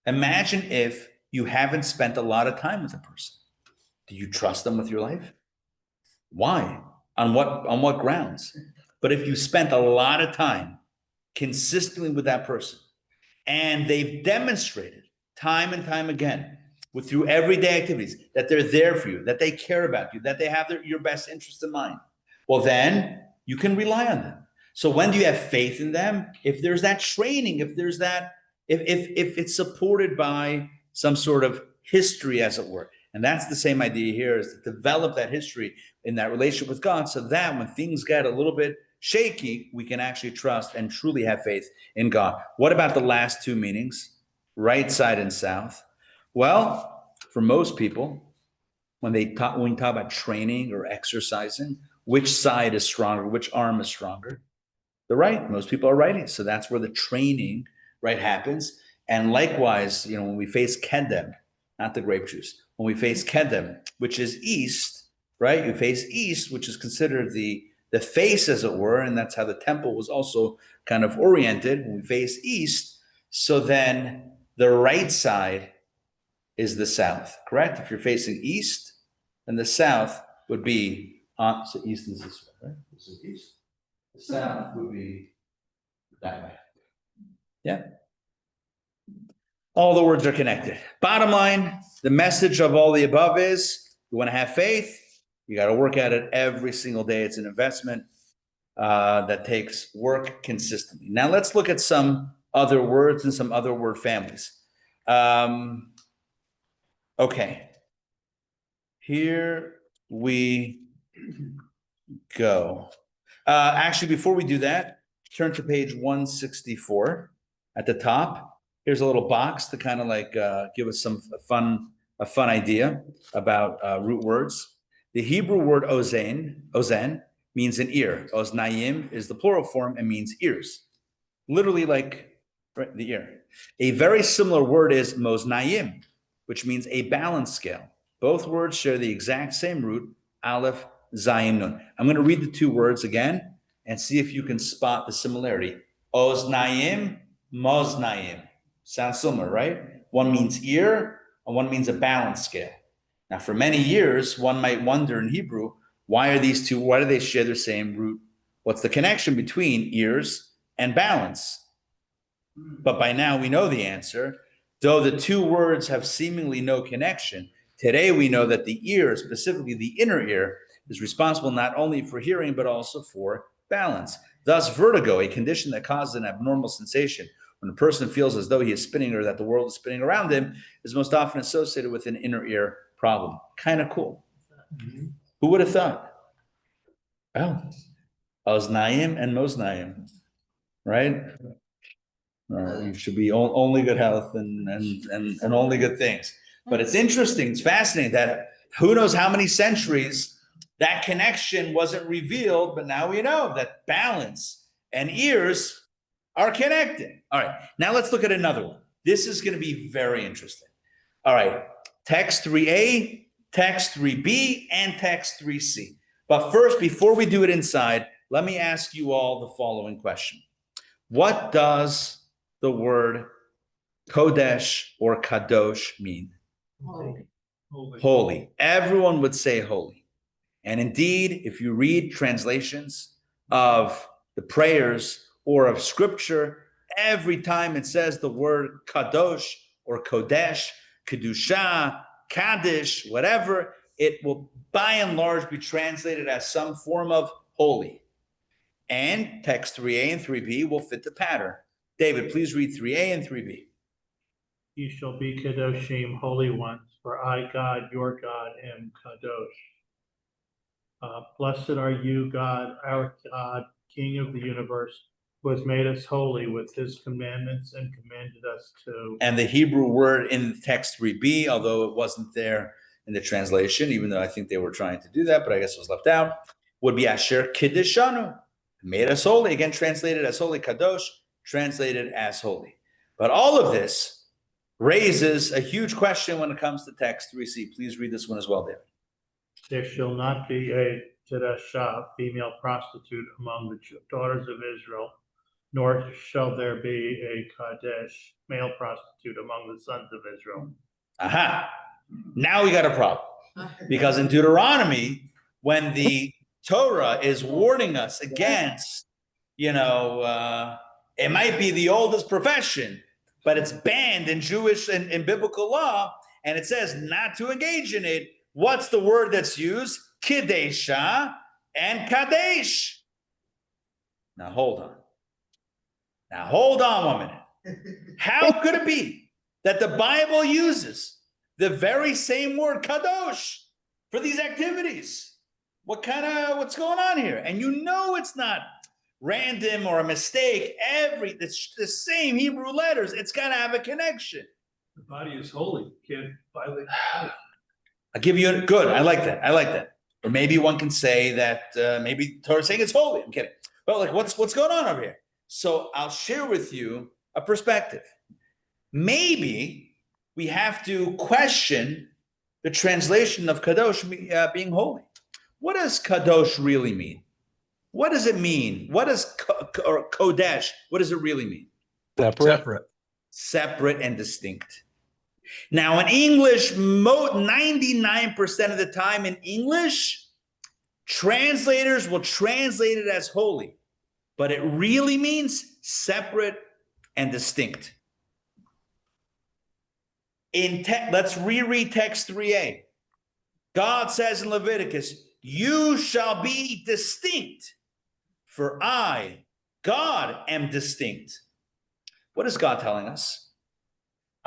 Imagine if you haven't spent a lot of time with a person. Do you trust them with your life? Why? On what grounds? But if you spent a lot of time consistently with that person, and they've demonstrated time and time again through everyday activities, that they're there for you, that they care about you, that they have your best interest in mind, well, then you can rely on them. So when do you have faith in them? If there's that training, if there's that, if it's supported by some sort of history, as it were. And that's the same idea here, is to develop that history in that relationship with God, so that when things get a little bit shaky, we can actually trust and truly have faith in God. What about the last two meanings, right side and south? Well, for most people, when we talk about training or exercising, which side is stronger? Which arm is stronger? The right. Most people are righty. So that's where the training, right, happens. And likewise, when we face kedem, not the grape juice, when we face kedem, which is east, right? You face east, which is considered the face, as it were, and that's how the temple was also kind of oriented. When we face east, so then the right side is the south, correct? If you're facing east, then the south would be on. So east is this way, right? This is east. The south would be that way. Yeah. All the words are connected. Bottom line, the message of all the above is, you want to have faith, you got to work at it every single day. It's an investment that takes work consistently. Now let's look at some other words and some other word families. Okay. Here we go. Actually, before we do that, turn to page 164 at the top. Here's a little box to kind of like give us a fun idea about root words. The Hebrew word ozen means an ear. Oznayim is the plural form and means ears. Literally like right, the ear. A very similar word is moznayim, which means a balance scale. Both words share the exact same root, aleph, zayin, nun. I'm going to read the two words again and see if you can spot the similarity. Oznayim, moznayim. Sounds similar, right? One means ear and one means a balance scale. Now, for many years, one might wonder in Hebrew, why do they share the same root? What's the connection between ears and balance? But by now we know the answer. Though the two words have seemingly no connection, today we know that the ear, specifically the inner ear, is responsible not only for hearing, but also for balance. Thus, vertigo, a condition that causes an abnormal sensation when a person feels as though he is spinning or that the world is spinning around him, is most often associated with an inner ear problem. Kind of cool. Mm-hmm. Who would have thought? Oh, Oznaim and Moznaim, right? You should be only good health and only good things. But it's interesting, it's fascinating that who knows how many centuries that connection wasn't revealed, but now we know that balance and ears are connected. All right, now let's look at another one. This is going to be very interesting. All right, text 3a, text 3b, and text 3c. But first, before we do it inside, let me ask you all the following question. What does the word Kodesh or Kadosh mean? Holy. Holy. Everyone would say holy. And indeed, if you read translations of the prayers or of scripture, every time it says the word Kadosh or Kodesh, Kedusha, Kaddish, whatever, it will by and large be translated as some form of holy. And text 3a and 3b will fit the pattern. David, please read 3a and 3b. You shall be Kedoshim, holy ones, for I, God, your God, am Kadosh. Blessed are you, God, our God, King of the universe, who has made us holy with his commandments and commanded us to. And the Hebrew word in text 3b, although it wasn't there in the translation, even though I think they were trying to do that, but I guess it was left out, would be Asher Kiddishanu, made us holy, again translated as holy, Kadosh, translated as holy. But all of this raises a huge question when it comes to text 3c. Please read this one as well, David. There shall not be a Tereshah, female prostitute, among the daughters of Israel, nor shall there be a Kadesh, male prostitute, among the sons of Israel. Aha! Now we got a problem. Because in Deuteronomy, when the Torah is warning us against, it might be the oldest profession, but it's banned in Jewish and in biblical law. and it says not to engage in it, what's the word that's used? Kidesha and Kadesh. Now hold on. Now hold on 1 minute. How could it be that the Bible uses the very same word kadosh for these activities? What's going on here? And you know it's not random or a mistake. It's the same Hebrew letters. It's got to have a connection. The body is holy. You can't violate. I'll give you good. I like that. Or maybe one can say that maybe Torah is saying it's holy. I'm kidding. But like, what's going on over here? So I'll share with you a perspective. Maybe we have to question the translation of kadosh being holy. What does kadosh really mean? What does it mean? What does or kodesh? What does it really mean? Separate and distinct. Now, in English, 99% of the time in English, translators will translate it as holy, but it really means separate and distinct. Let's reread text 3a. God says in Leviticus, you shall be distinct, for I, God, am distinct. What is God telling us?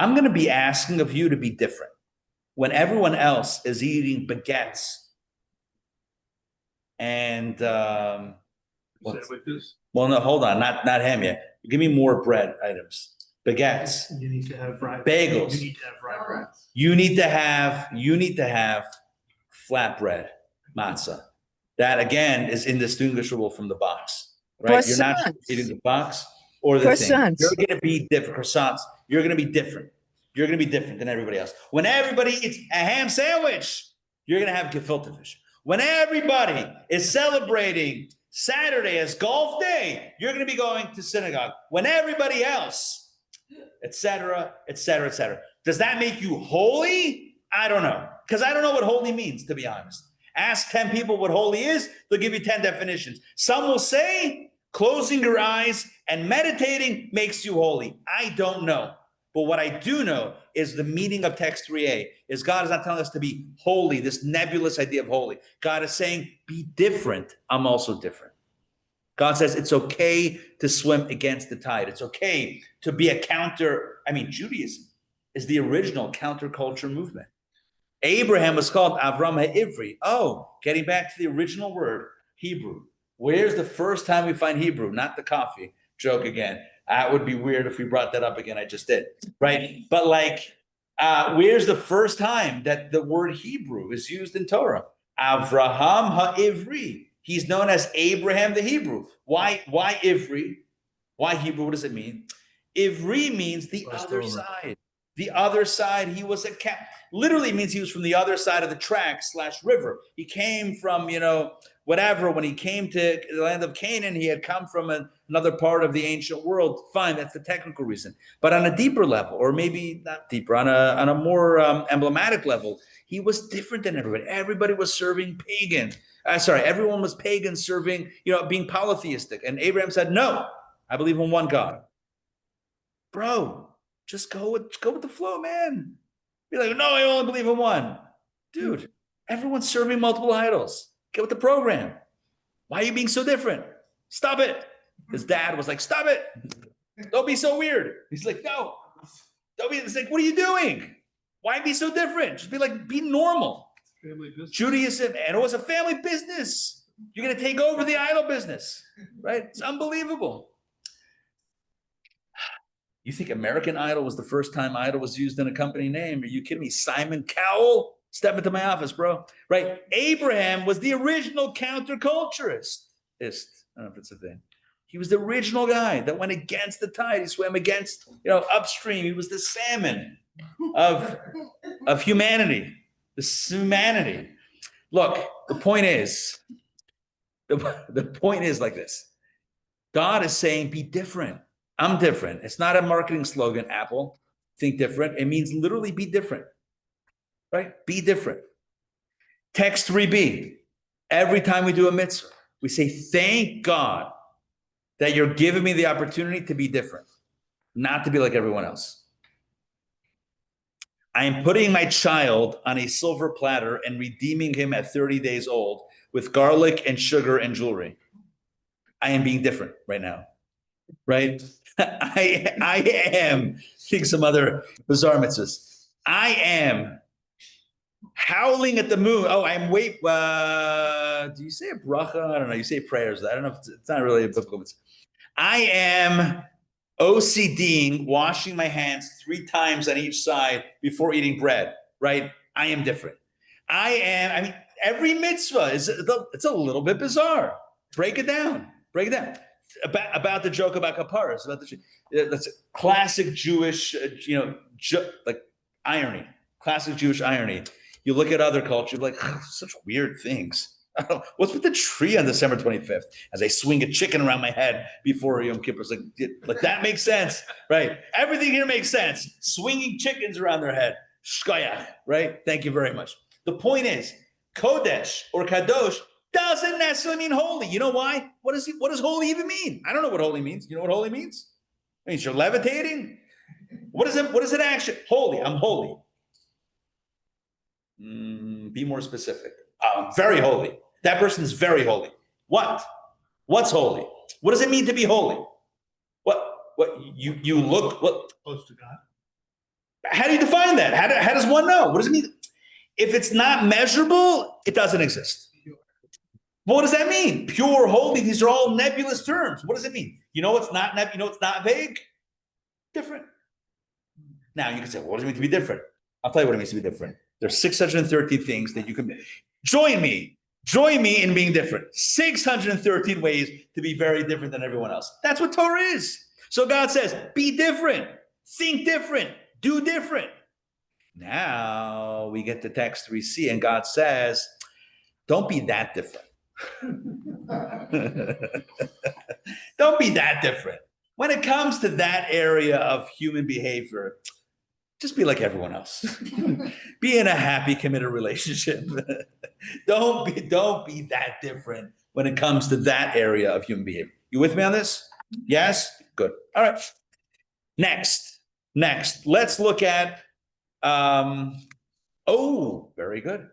I'm going to be asking of you to be different when everyone else is eating baguettes and Sandwiches. well, no, hold on, not ham yet. Give me more bread items, baguettes, You need to have bagels. You need to have rye bread. You need to have flatbread, matzah. That again is indistinguishable from the box, right? You're not Croissants. eating the box or the thing. Croissants. You're going to be different. Croissants. You're going to be different. You're going to be different than everybody else. When everybody eats a ham sandwich, you're going to have gefilte fish. When everybody is celebrating Saturday as golf day, you're going to be going to synagogue. When everybody else, etc., etc., etc. Does that make you holy? I don't know, because I don't know what holy means, to be honest. Ask 10 people what holy is, they'll give you 10 definitions. Some will say closing your eyes and meditating makes you holy. I don't know. But what I do know is the meaning of text 3a is God is not telling us to be holy, this nebulous idea of holy. God is saying, be different. I'm also different. God says it's okay to swim against the tide. It's okay to be a Judaism is the original counterculture movement. Abraham was called Avram HaIvri. Oh, getting back to the original word, Hebrew. Where's the first time we find Hebrew? Not the coffee. Joke again. That would be weird if we brought that up again. I just did, right? But where's the first time that the word Hebrew is used in Torah? Avraham HaIvri. He's known as Abraham the Hebrew. Why Ivri? Why Hebrew? What does it mean? Ivri means the other side. The other side. He was literally means he was from the other side of the track / river. He came from, whatever. When he came to the land of Canaan, he had come from another part of the ancient world. Fine, that's the technical reason. But on a deeper level, or maybe not deeper, on a more emblematic level, he was different than everybody. Everybody was serving pagan. Everyone was pagan, serving, being polytheistic. And Abraham said, no, I believe in one God. Bro, just go with the flow, man. Be like, no, I only believe in one. Dude, everyone's serving multiple idols. Get with the program. Why are you being so different? Stop it. His dad was like, stop it. Don't be so weird. He's like, no. Don't be. It's like, what are you doing? Why be so different? Just be normal. Family business. Judaism, and it was a family business. You're going to take over the idol business, right? It's unbelievable. You think American Idol was the first time Idol was used in a company name? Are you kidding me? Simon Cowell? Step into my office, bro. Right? Abraham was the original counterculturist. I don't know if it's a thing. He was the original guy that went against the tide. He swam against, upstream. He was the salmon of humanity. The humanity. Look, the point is like this. God is saying, be different. I'm different. It's not a marketing slogan, Apple. Think different. It means literally be different. Right? Be different. Text 3b. Every time we do a mitzvah, we say, thank God that you're giving me the opportunity to be different, not to be like everyone else. I am putting my child on a silver platter and redeeming him at 30 days old with garlic and sugar and jewelry. I am being different right now, right? I am, think some other bizarre mitzvahs. I am howling at the moon. Oh, I'm do you say a bracha? I don't know. You say prayers. I don't know if it's not really a biblical mitzvah. I am OCDing, washing my hands 3 times on each side before eating bread, right? I am different. I mean, every mitzvah it's a little bit bizarre. Break it down. About the joke about kapparas, that's a classic Jewish, like irony, classic Jewish irony. You look at other cultures, like such weird things. What's with the tree on December 25th? As I swing a chicken around my head before Yom Kippur, it's like that makes sense, right? Everything here makes sense. Swinging chickens around their head, shkoyach, right? Thank you very much. The point is, kodesh or kadosh doesn't necessarily mean holy. You know why? What does holy even mean? I don't know what holy means. You know what holy means? It means you're levitating. What is it actually? Holy. I'm holy. Be more specific. Very holy. That person is very holy. What? What's holy? What does it mean to be holy? What you look what? Close to God. How do you define that? How does one know? What does it mean? If it's not measurable, it doesn't exist. What does that mean? Pure, holy, these are all nebulous terms. What does it mean? You know it's not it's not vague? Different. Now you can say, well, what does it mean to be different? I'll tell you what it means to be different. There's 613 things that you can join me in being different. 613 ways to be very different than everyone else. That's what Torah is. So God says, be different, think different, do different. Now we get to text 3c, and God says, don't be that different. Don't be that different. When it comes to that area of human behavior, just be like everyone else. Be in a happy, committed relationship. Don't be that different when it comes to that area of human behavior. You with me on this? Yes? Good. All right. Next. Let's look at very good.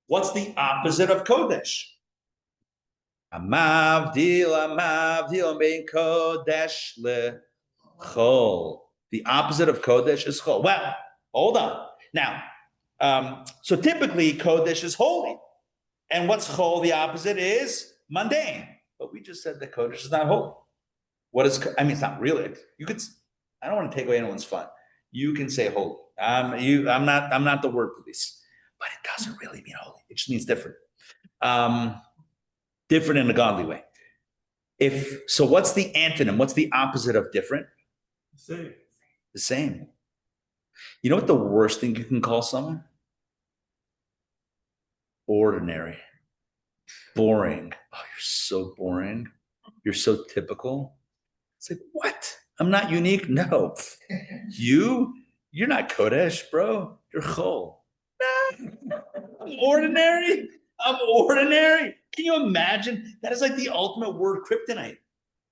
What's the opposite of Kodesh? Amavdil bein Kodesh lechol. The opposite of Kodesh is Chol. Well, hold on. Now, so typically Kodesh is holy. And what's Chol? The opposite is mundane. But we just said that Kodesh is not holy. It's not really. I don't want to take away anyone's fun. You can say holy. I'm not the word police. But it doesn't really mean holy. It just means different. Different in a godly way. So what's the antonym? What's the opposite of different? Same. The same. You know what the worst thing you can call someone? Ordinary. Boring. Oh, you're so boring. You're so typical. It's like, what? I'm not unique? No. You're not Kodesh, bro. You're Chol. I'm ordinary. Can you imagine? That is like the ultimate word kryptonite.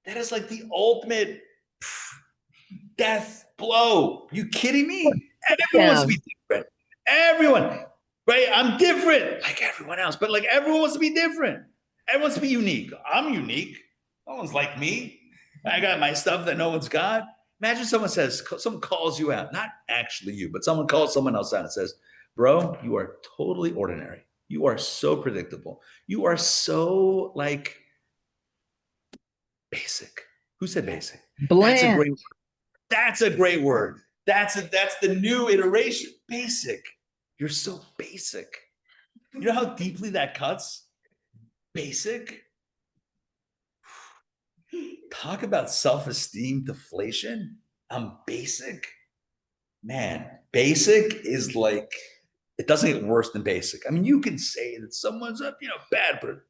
That is like the ultimate death blow. You kidding me? Everyone wants to be different. Everyone, right? I'm different like everyone else, but like everyone wants to be different. Everyone wants to be unique. I'm unique. No one's like me. I got my stuff that no one's got. Imagine someone calls you out, not actually you, but someone calls someone else out and says, bro, you are totally ordinary. You are so predictable. You are so like basic. Who said basic? Bland. That's a great word. That's the new iteration. Basic. You're so basic. You know how deeply that cuts? Basic. Talk about self-esteem deflation. I'm basic. Man, basic is like, it doesn't get worse than basic. I mean, you can say that someone's bad, but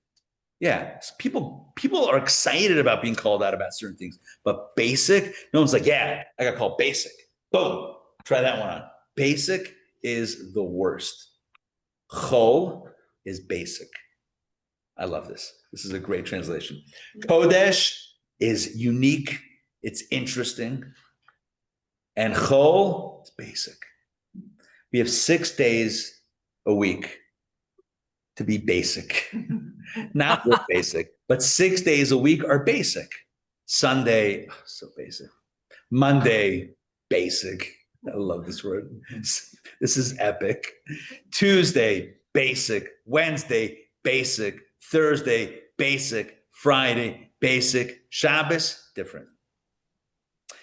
yeah, people are excited about being called out about certain things, but basic, no one's like, yeah, I got called basic. Boom, try that one on. Basic is the worst. Chol is basic. I love this. This is a great translation. Kodesh is unique. It's interesting. And Chol is basic. We have 6 days a week to be basic. Not real basic, but 6 days a week are basic. Sunday, oh, so basic. Monday, basic. I love this word. This is epic. Tuesday, basic. Wednesday, basic. Thursday, basic. Friday, basic. Shabbos, different.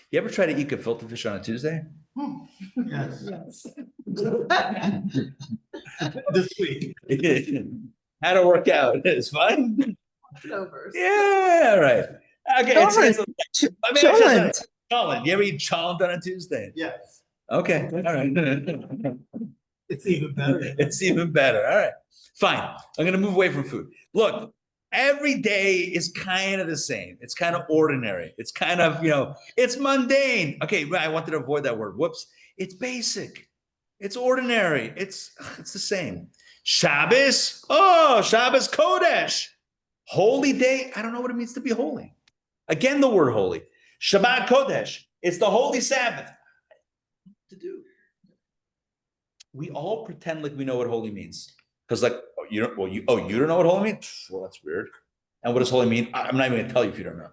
You ever try to eat gefilte fish on a Tuesday? Yes, Yes. this week. How'd it work out? It's fine. Leftovers. Yeah, right. Okay, Cholent. Cholent. You ever eat cholent on a Tuesday? Yes, Okay, all right. it's even better. It's even better. All right, fine. I'm gonna move away from food. Look, every day is kind of the same. It's kind of ordinary. It's kind of, it's mundane. Okay, I wanted to avoid that word. Whoops. It's basic. It's ordinary. It's the same. Shabbos. Oh, Shabbos Kodesh. Holy day. I don't know what it means to be holy. Again, the word holy. Shabbat Kodesh. It's the holy Sabbath. To do. We all pretend like we know what holy means. Because you don't know what holy means? Well, that's weird. And what does holy mean? I'm not even going to tell you if you don't know.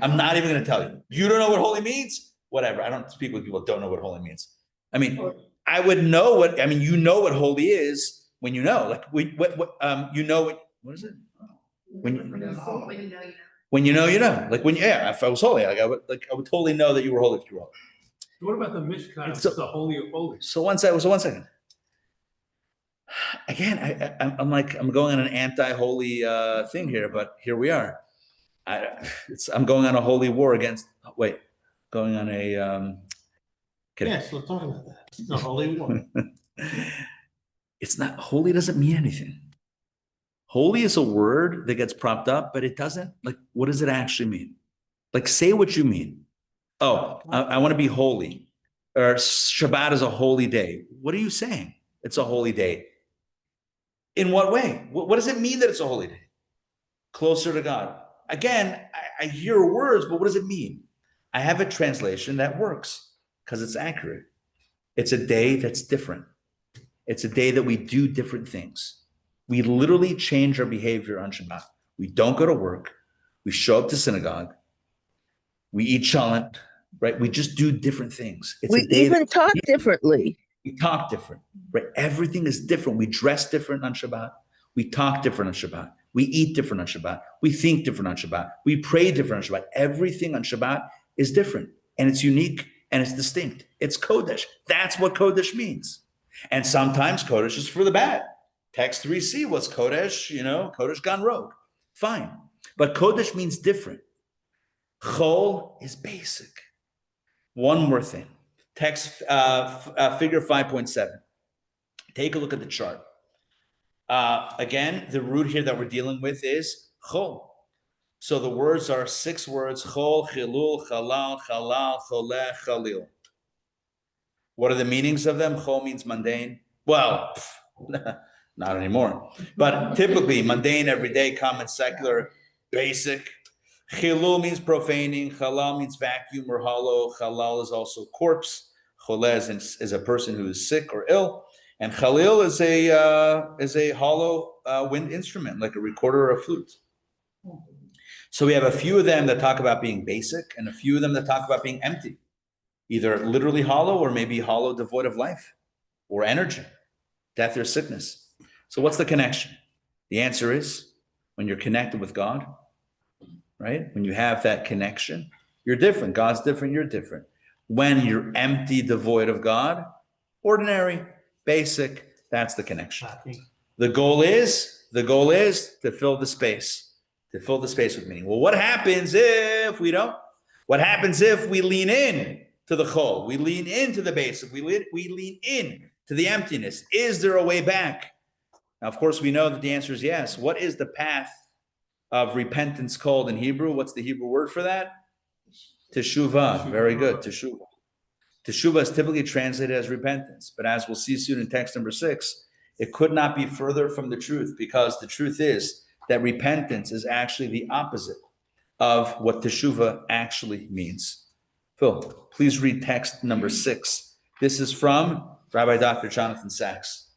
I'm not even going to tell you. You don't know what holy means? Whatever. I don't speak with people that don't know what holy means. I mean, I would know you know what holy is when you know. Like, what is it? When you know, you know. Like if I was holy, I would totally know that you were holy if you were holy. What about the Mishkan? It's So- the Holy of Holies. So one second. Again, I'm going on an anti-holy thing here, but here we are. I'm going on a holy war going on a kidding. Yes, let's talk about that. The Holy War. It's not holy. Doesn't mean anything. Holy is a word that gets propped up, but it doesn't. Like, what does it actually mean? Like, say what you mean. Oh, I want to be holy, or Shabbat is a holy day. What are you saying? It's a holy day. In what way? What does it mean that it's a holy day? Closer to God. Again, I hear words, but what does it mean? I have a translation that works because it's accurate. It's a day that's different. It's a day that we do different things. We literally change our behavior on Shabbat. We don't go to work. We show up to synagogue. We eat cholent, right? We just do different things. It's We a day even talk differently. we talk different, right? Everything is different. We dress different on Shabbat. We talk different on Shabbat. We eat different on Shabbat. We think different on Shabbat. We pray different on Shabbat. Everything on Shabbat is different, and it's unique, and it's distinct. It's Kodesh. That's what Kodesh means. And sometimes Kodesh is for the bad. Text 3c was Kodesh, Kodesh gone rogue. Fine. But Kodesh means different. Chol is basic. One more thing. Text figure 5.7. Take a look at the chart. Again, the root here that we're dealing with is chol. So the words are 6 words: chol, chilul, chalal, chalal, choleh, chalil. What are the meanings of them? Chol means mundane. Well, not anymore. But typically, mundane, everyday, common, secular, basic. Chilul means profaning. Chalal means vacuum or hollow. Chalal is also corpse. Choleh is a person who is sick or ill. And chalil is a hollow wind instrument, like a recorder or a flute. So we have a few of them that talk about being basic, and a few of them that talk about being empty, either literally hollow or maybe hollow, devoid of life or energy, death or sickness. So what's the connection? The answer is when you're connected with God, right? When you have that connection, you're different. God's different, you're different. When you're empty, devoid of God, ordinary, basic, that's the connection. The goal is to fill the space. To fill the space with meaning. Well, what happens if we don't? What happens if we lean in to the chol? We lean into the basic. We lean in to the emptiness. Is there a way back? Now, of course, we know that the answer is yes. What is the path of repentance called in Hebrew? What's the Hebrew word for that? Teshuvah. Very good. Teshuvah. Teshuvah is typically translated as repentance, but as we'll see soon in text number 6, it could not be further from the truth, because the truth is that repentance is actually the opposite of what teshuvah actually means. Phil, please read text number 6. This is from Rabbi Dr. Jonathan Sachs.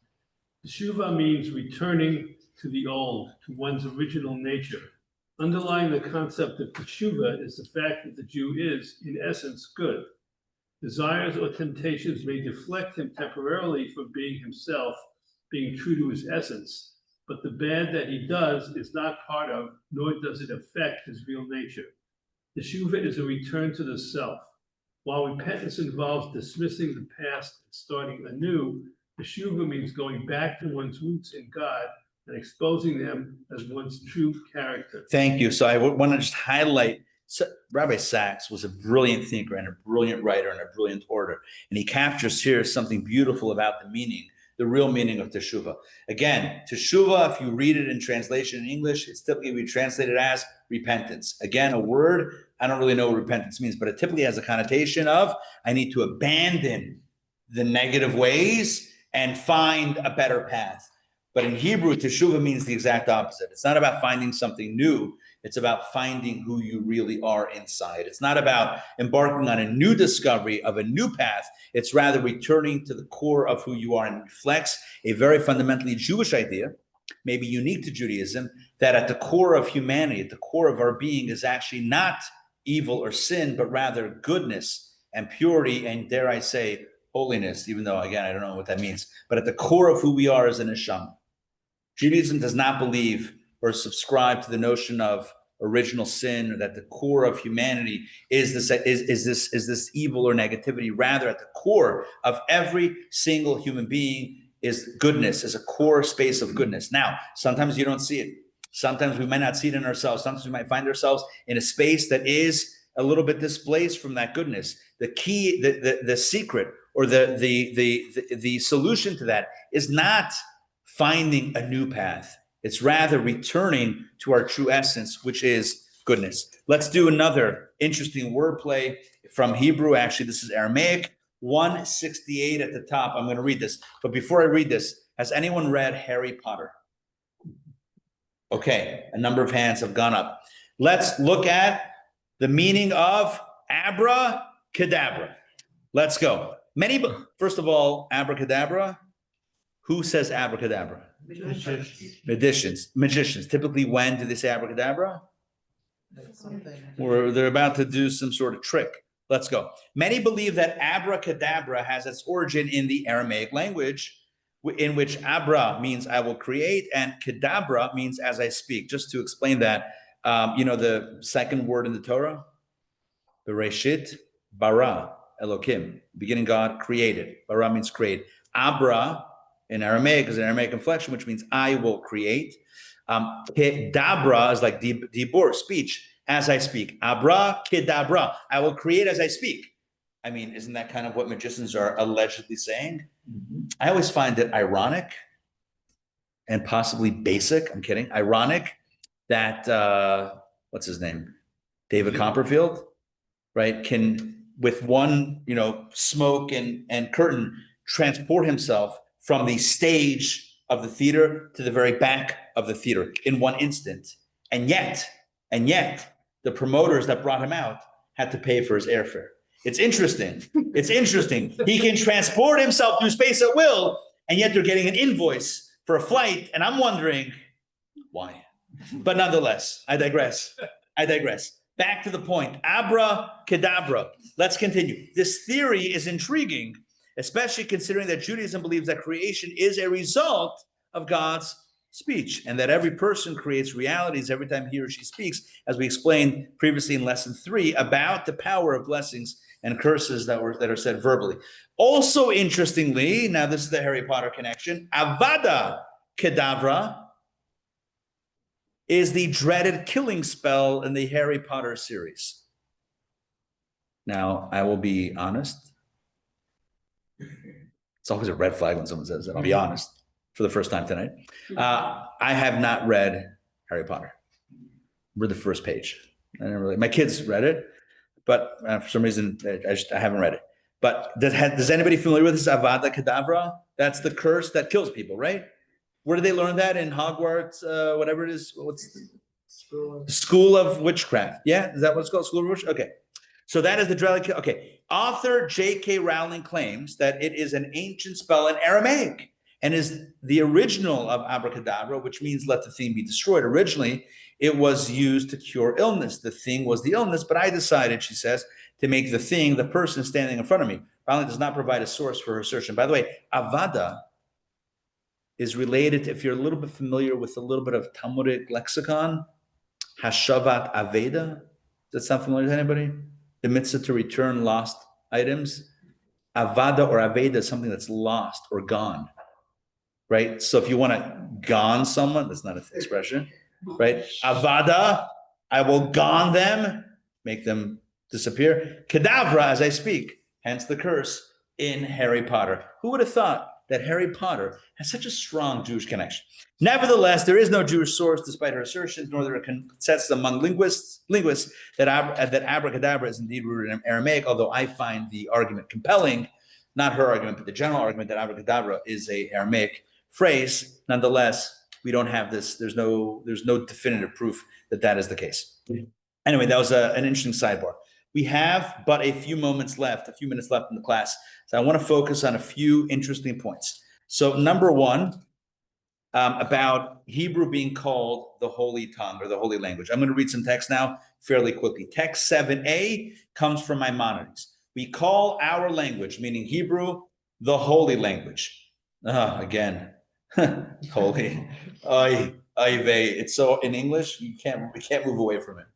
Teshuva means returning to the old, to one's original nature. Underlying the concept of teshuva is the fact that the Jew is, in essence, good. Desires or temptations may deflect him temporarily from being himself, being true to his essence, but the bad that he does is not part of, nor does it affect his real nature. Teshuva is a return to the self. While repentance involves dismissing the past and starting anew, teshuva means going back to one's roots in God and exposing them as one's true character. Thank you. So I want to just highlight, Rabbi Sachs was a brilliant thinker and a brilliant writer and a brilliant orator. And he captures here something beautiful about the meaning, the real meaning of teshuva. Again, teshuva, if you read it in translation in English, it's typically translated as repentance. Again, a word, I don't really know what repentance means, but it typically has a connotation of, I need to abandon the negative ways and find a better path. But in Hebrew, teshuva means the exact opposite. It's not about finding something new. It's about finding who you really are inside. It's not about embarking on a new discovery of a new path. It's rather returning to the core of who you are, and reflects a very fundamentally Jewish idea, maybe unique to Judaism, that at the core of humanity, at the core of our being, is actually not evil or sin, but rather goodness and purity and, dare I say, holiness, even though, again, I don't know what that means. But at the core of who we are is a neshama. Judaism does not believe or subscribe to the notion of original sin, or that the core of humanity is this evil or negativity. Rather, at the core of every single human being is goodness, is a core space of goodness. Now, sometimes you don't see it. Sometimes we might not see it in ourselves. Sometimes we might find ourselves in a space that is a little bit displaced from that goodness. The key, the secret, or the solution to that is not finding a new path. It's rather returning to our true essence, which is goodness. Let's do another interesting wordplay from Hebrew. Actually, this is Aramaic. 168 at the top. I'm going to read this. But before I read this, has anyone read Harry Potter? Okay, a number of hands have gone up. Let's look at the meaning of abracadabra. Let's go. First of all, abracadabra. Who says abracadabra? Magicians. Typically, when do they say abracadabra? Or they're about to do some sort of trick. Let's go. Many believe that abracadabra has its origin in the Aramaic language, in which abra means I will create and kadabra means as I speak. Just to explain that, the second word in the Torah, Bereshit, bara, Elokim, beginning God created. Bara means create. Abra in Aramaic is an Aramaic inflection, which means I will create. Kedabra is like dibur, speech, as I speak. Abra, kedabra, I will create as I speak. I mean, isn't that kind of what magicians are allegedly saying? Mm-hmm. I always find it ironic and possibly basic. I'm kidding. Ironic that, what's his name? David Copperfield, right? Can, with one, smoke and curtain, transport himself from the stage of the theater to the very back of the theater in one instant. And yet, the promoters that brought him out had to pay for his airfare. It's interesting. It's interesting. He can transport himself through space at will, and yet they're getting an invoice for a flight. And I'm wondering why. But nonetheless, I digress. Back to the point. Abracadabra. Let's continue. This theory is intriguing, especially considering that Judaism believes that creation is a result of God's speech, and that every person creates realities every time he or she speaks, as we explained previously in lesson 3 about the power of blessings and curses that are said verbally. Also, interestingly, now this is the Harry Potter connection, Avada Kedavra is the dreaded killing spell in the Harry Potter series. Now, I will be honest. It's always a red flag when someone says that. I'll be honest for the first time tonight. I have not read Harry Potter. Read the first page. My kids read it, but for some reason, I haven't read it. But does anybody familiar with this Avada Kedavra? That's the curse that kills people, right? Where did they learn that? In Hogwarts, whatever it is. What's School of Witchcraft? Yeah, is that what it's called? School of Witchcraft? Okay. So that is the Drellic. Okay. Author J.K. Rowling claims that it is an ancient spell in Aramaic and is the original of abracadabra, which means let the thing be destroyed. Originally, it was used to cure illness. The thing was the illness, but I decided, she says, to make the thing the person standing in front of me. Rowling does not provide a source for her assertion. By the way, avada is related to, if you're a little bit familiar with a little bit of Talmudic lexicon, hashavat aveda. Does that sound familiar to anybody? The mitzvah to return lost items. Avada or aveda is something that's lost or gone, right? So if you want to gone someone, that's not an expression, right? Avada, I will gone them, make them disappear. Cadavra, as I speak, hence the curse in Harry Potter. Who would have thought that Harry Potter has such a strong Jewish connection? Nevertheless, there is no Jewish source, despite her assertions, nor there are consensus among linguists that abracadabra is indeed rooted in Aramaic, although I find the argument compelling, not her argument, but the general argument that abracadabra is a Aramaic phrase. Nonetheless, we don't have this, there's no definitive proof that that is the case. Anyway, that was an interesting sidebar. We have but a few minutes left in the class. So I want to focus on a few interesting points. So number one, about Hebrew being called the holy tongue or the holy language. I'm going to read some text now fairly quickly. Text 7a comes from Maimonides. We call our language, meaning Hebrew, the holy language. Again, holy. It's so in English, we can't move away from it.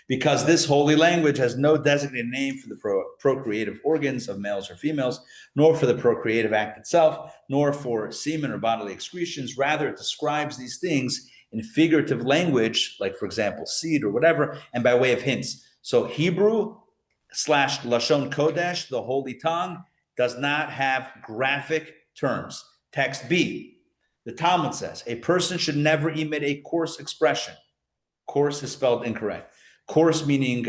Because this holy language has no designated name for the procreative organs of males or females, nor for the procreative act itself, nor for semen or bodily excretions. Rather, it describes these things in figurative language, like, for example, seed or whatever, and by way of hints. So Hebrew / Lashon Kodesh, the holy tongue, does not have graphic terms. Text B, the Talmud says, a person should never emit a coarse expression. Coarse is spelled incorrect. Coarse meaning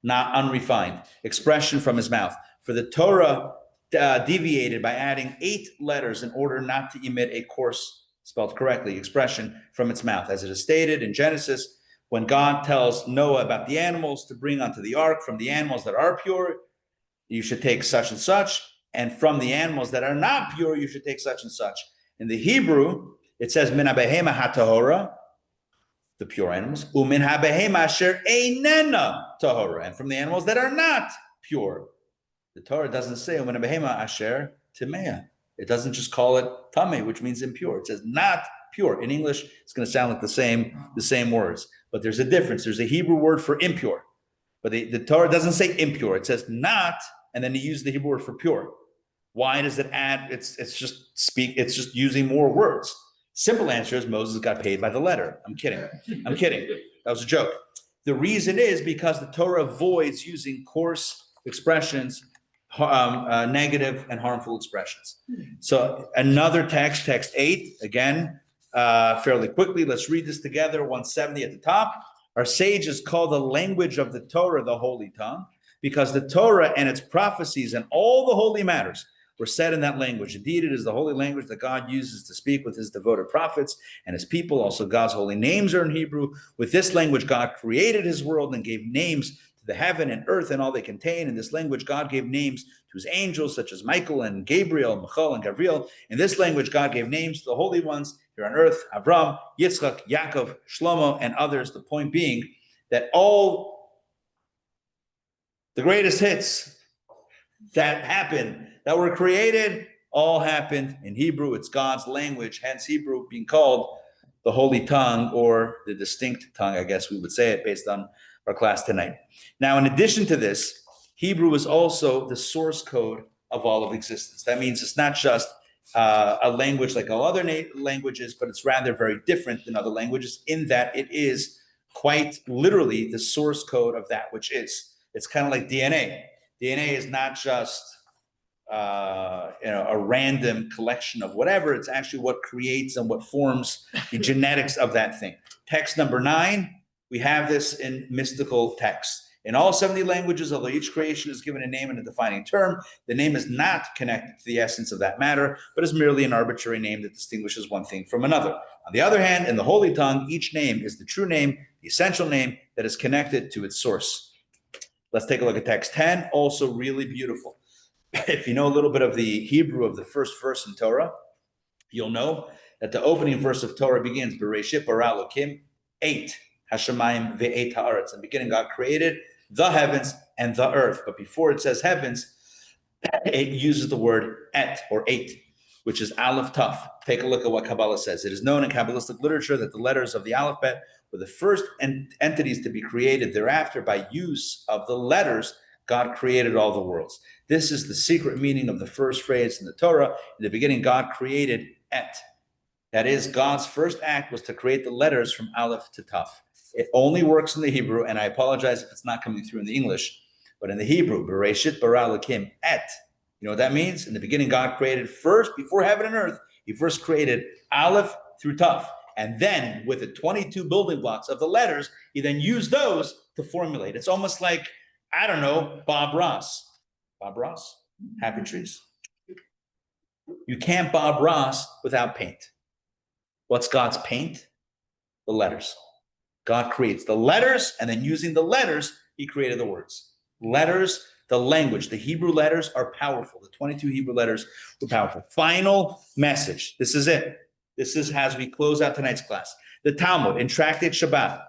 not unrefined, expression from his mouth. For the Torah deviated by adding 8 letters in order not to emit a coarse, spelled correctly, expression from its mouth. As it is stated in Genesis, when God tells Noah about the animals to bring onto the ark, from the animals that are pure, you should take such and such, and from the animals that are not pure, you should take such and such. In the Hebrew, it says, min habehema hatahora, the pure animals, umin habehema asher einena tahora, and from the animals that are not pure. The Torah doesn't say umin habehema asher timea. It doesn't just call it tame, which means impure. It says not pure. In English, it's going to sound like the same words, but there's a difference. There's a Hebrew word for impure, but the Torah doesn't say impure. It says not, and then you use the Hebrew word for pure. Why does it add? It's just using more words. Simple answer is Moses got paid by the letter. I'm kidding. That was a joke. The reason is because the Torah avoids using coarse expressions, negative and harmful expressions. So another text 8, again, fairly quickly. Let's read this together. 170 at the top. Our sages call the language of the Torah the holy tongue because the Torah and its prophecies and all the holy matters were said in that language. Indeed, it is the holy language that God uses to speak with his devoted prophets and his people. Also, God's holy names are in Hebrew. With this language, God created his world and gave names to the heaven and earth and all they contain. In this language, God gave names to his angels, such as Michael and Gabriel, Michael and Gabriel. In this language, God gave names to the holy ones here on earth, Avram, Yitzchak, Yaakov, Shlomo, and others. The point being that all the greatest hits that happened, that were created, all happened in Hebrew. It's God's language, hence Hebrew being called the holy tongue, or the distinct tongue, I guess we would say it based on our class tonight. Now, in addition to this, Hebrew is also the source code of all of existence. That means it's not just a language like all other languages, but it's rather very different than other languages in that it is quite literally the source code of that which is. It's kind of like DNA. DNA is not just a random collection of whatever. It's actually what creates and what forms the genetics of that thing. Text number 9, we have this in mystical text. In all 70 languages, although each creation is given a name and a defining term, the name is not connected to the essence of that matter, but is merely an arbitrary name that distinguishes one thing from another. On the other hand, in the holy tongue, each name is the true name, the essential name that is connected to its source. Let's take a look at text 10, also really beautiful. If you know a little bit of the Hebrew of the first verse in Torah, you'll know that the opening verse of Torah begins, Bereshit bara Elokim, 8, Hashemayim ve'et haaretz. In the beginning, God created the heavens and the earth. But before it says heavens, it uses the word et, or eight, which is aleph taf. Take a look at what Kabbalah says. It is known in Kabbalistic literature that the letters of the alphabet were the first entities to be created. Thereafter, by use of the letters, God created all the worlds. This is the secret meaning of the first phrase in the Torah. In the beginning, God created et. That is, God's first act was to create the letters from aleph to taf. It only works in the Hebrew, and I apologize if it's not coming through in the English, but in the Hebrew, Bereshit bara Elokim et. You know what that means? In the beginning, God created first, before heaven and earth, he first created aleph through taf. And then with the 22 building blocks of the letters, he then used those to formulate. It's almost like, I don't know, Bob Ross. Bob Ross, Happy Trees. You can't Bob Ross without paint. What's God's paint? The letters. God creates the letters, and then using the letters, he created the words. Letters, the language, the Hebrew letters are powerful. The 22 Hebrew letters were powerful. Final message. This is it. This is as we close out tonight's class. The Talmud in Tractate Shabbat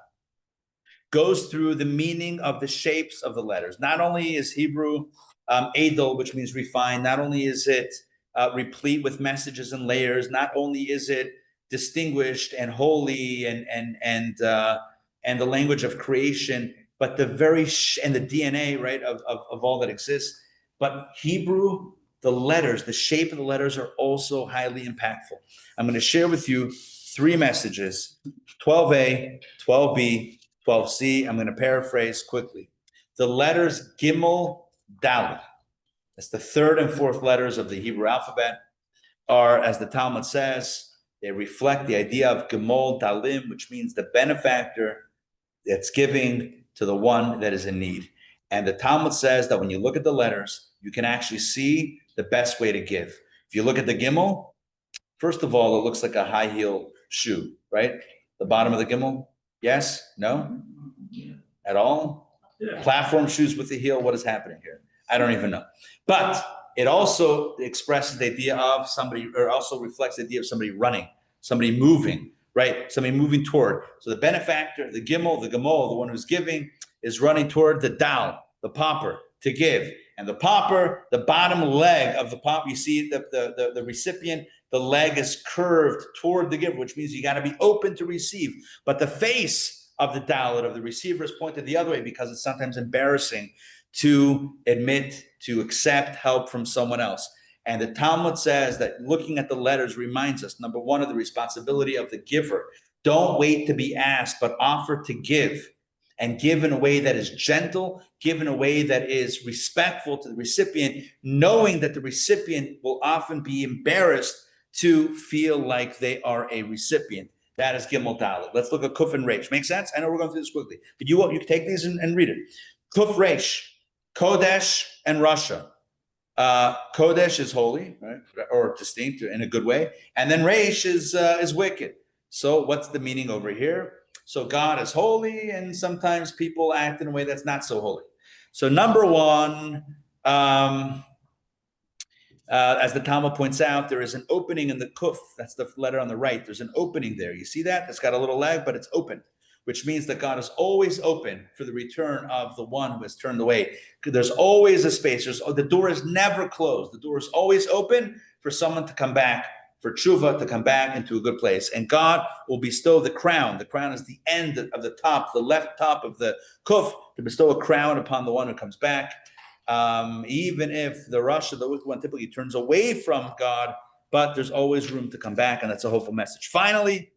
goes through the meaning of the shapes of the letters. Not only is Hebrew edel, which means refined, not only is it replete with messages and layers, not only is it distinguished and holy and the language of creation, but the very and the DNA, right, of all that exists. But Hebrew, the letters, the shape of the letters are also highly impactful. I'm going to share with you 3 messages, 12a, 12b, 12c. I'm going to paraphrase quickly. The letters Gimel, Dalet, that's the 3rd and 4th letters of the Hebrew alphabet, are, as the Talmud says, they reflect the idea of Gimel Dalim, which means the benefactor that's giving to the one that is in need. And the Talmud says that when you look at the letters, you can actually see the best way to give. If you look at the Gimel, first of all, it looks like a high heel shoe, right? The bottom of the Gimel, yes? No? At all? Yeah. Platform shoes with the heel, what is happening here? I don't even know. But it also expresses the idea of somebody, or also reflects the idea of somebody running, somebody moving, right? Somebody moving toward. So the benefactor, the Gimel, the Gemol, the one who's giving, is running toward the Dal, the popper, to give. And the popper, the bottom leg of the popper, you see the recipient, the leg is curved toward the giver, which means you got to be open to receive. But the face of the Dalet, of the receiver, is pointed the other way because it's sometimes embarrassing to admit, to accept help from someone else. And the Talmud says that looking at the letters reminds us, number one, of the responsibility of the giver. Don't wait to be asked, but offer to give, and give in a way that is gentle, give in a way that is respectful to the recipient, knowing that the recipient will often be embarrassed to feel like they are a recipient. That is Gimel Dalet. Let's look at Kuf and Reish. Make sense? I know we're going through this quickly, but you can take these and read it. Kuf Reish, Kodesh and Rasha. Kodesh is holy, right, or distinct in a good way, and then Reish is wicked. So what's the meaning over here? So God is holy, and sometimes people act in a way that's not so holy. So number one, as the Talmud points out, there is an opening in the Kuf. That's the letter on the right. There's an opening there. You see that? It's got a little leg, but it's open, which means that God is always open for the return of the one who has turned away. There's always a space. The door is never closed. The door is always open for someone to come back, for tshuva to come back into a good place. And God will bestow the crown. The crown is the end of the top, the left top of the kuf, to bestow a crown upon the one who comes back. Even if the Rasha, the wicked one, typically turns away from God, but there's always room to come back, and that's a hopeful message. Finally,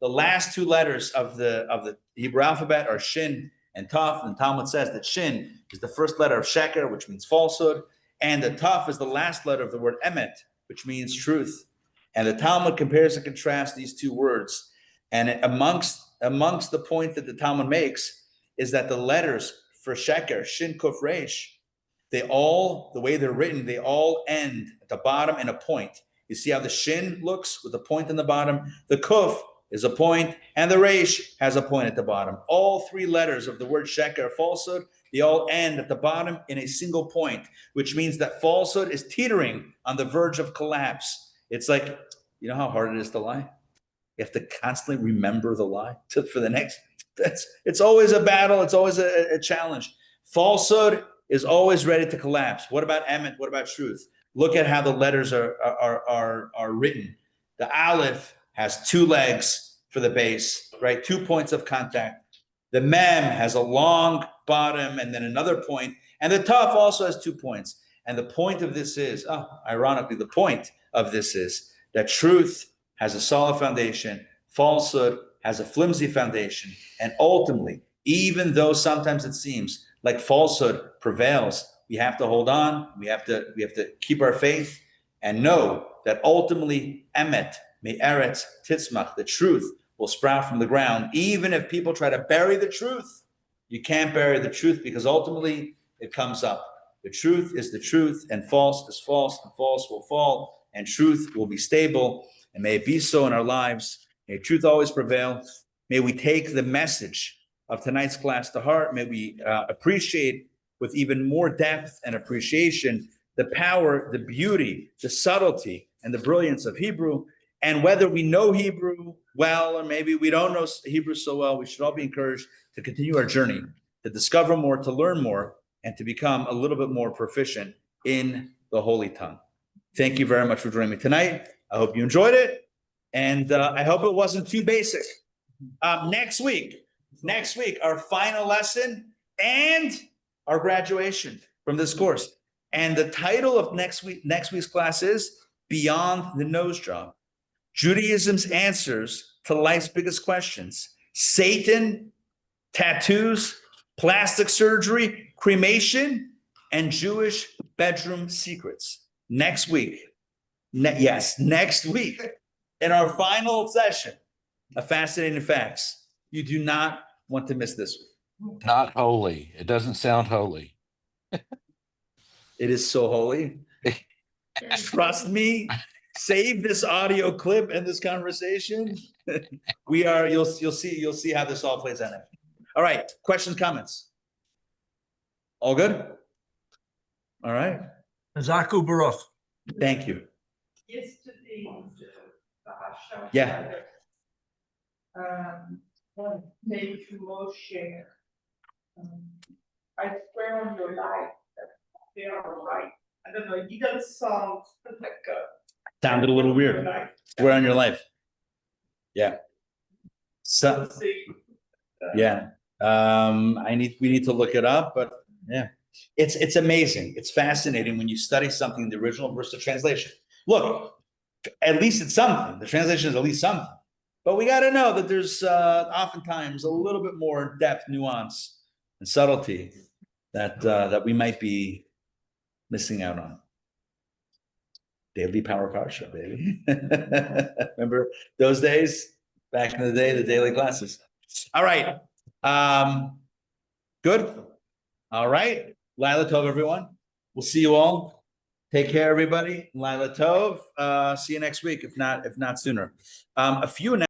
the last 2 letters of the Hebrew alphabet are Shin and Taf. And the Talmud says that Shin is the first letter of Sheker, which means falsehood, and the Taf is the last letter of the word Emet, which means truth. And the Talmud compares and contrasts these 2 words. And amongst the point that the Talmud makes is that the letters for Sheker, Shin, Kuf, Reish, they all, the way they're written, they all end at the bottom in a point. You see how the Shin looks with a point in the bottom? The Kuf is a point, and the Reish has a point at the bottom. All 3 letters of the word Sheker are falsehood. They all end at the bottom in a single point, which means that falsehood is teetering on the verge of collapse. It's like, you know how hard it is to lie? You have to constantly remember the lie for the next. It's always a battle. It's always a challenge. Falsehood is always ready to collapse. What about emet? What about truth? Look at how the letters are written. The aleph has 2 legs for the base, right? 2 points of contact. The mem has a long bottom and then another point, and the taf also has 2 points. And the point of this is, ironically, the point of this is that truth has a solid foundation, falsehood has a flimsy foundation, and ultimately, even though sometimes it seems like falsehood prevails, we have to hold on, we have to keep our faith and know that ultimately emet, me'eretz titzmach, the truth will sprout from the ground. Even if people try to bury the truth, you can't bury the truth because ultimately it comes up. The truth is the truth, and false is false, and false will fall, and truth will be stable. And may it be so in our lives. May truth always prevail. May we take the message of tonight's class to heart. May we appreciate with even more depth and appreciation the power, the beauty, the subtlety, and the brilliance of Hebrew. And whether we know Hebrew well or maybe we don't know Hebrew so well, we should all be encouraged to continue our journey, to discover more, to learn more, and to become a little bit more proficient in the Holy Tongue. Thank you very much for joining me tonight. I hope you enjoyed it, and I hope it wasn't too basic. Next week, our final lesson and our graduation from this course. And the title of next week's class is Beyond the Nose Job: Judaism's Answers to Life's Biggest Questions. Satan, tattoos, plastic surgery, cremation, and Jewish bedroom secrets. Next week. Next week, in our final session of Fascinating Facts. You do not want to miss this week. Not holy. It doesn't sound holy. It is so holy. Trust me. Save this audio clip and this conversation. You'll see how this all plays out. All right. Questions, comments? All good? All right. Zaku Baruch. Thank you. Yesterday, Yeah. Maybe to Moshe, I swear on your life that they are right. I don't know, you don't sound like a. Sounded a little weird. Swear on your life. Yeah. So, yeah. We need to look it up, but yeah. It's amazing. It's fascinating when you study something in the original versus the translation. Look, at least it's something. The translation is at least something. But we got to know that there's oftentimes a little bit more depth, nuance, and subtlety that we might be missing out on. Daily Power Parsha, baby. Remember those days? Back in the day, the daily classes. All right. Good. All right. Laila Tov, everyone. We'll see you all. Take care, everybody. Laila Tov. See you next week, if not sooner. A few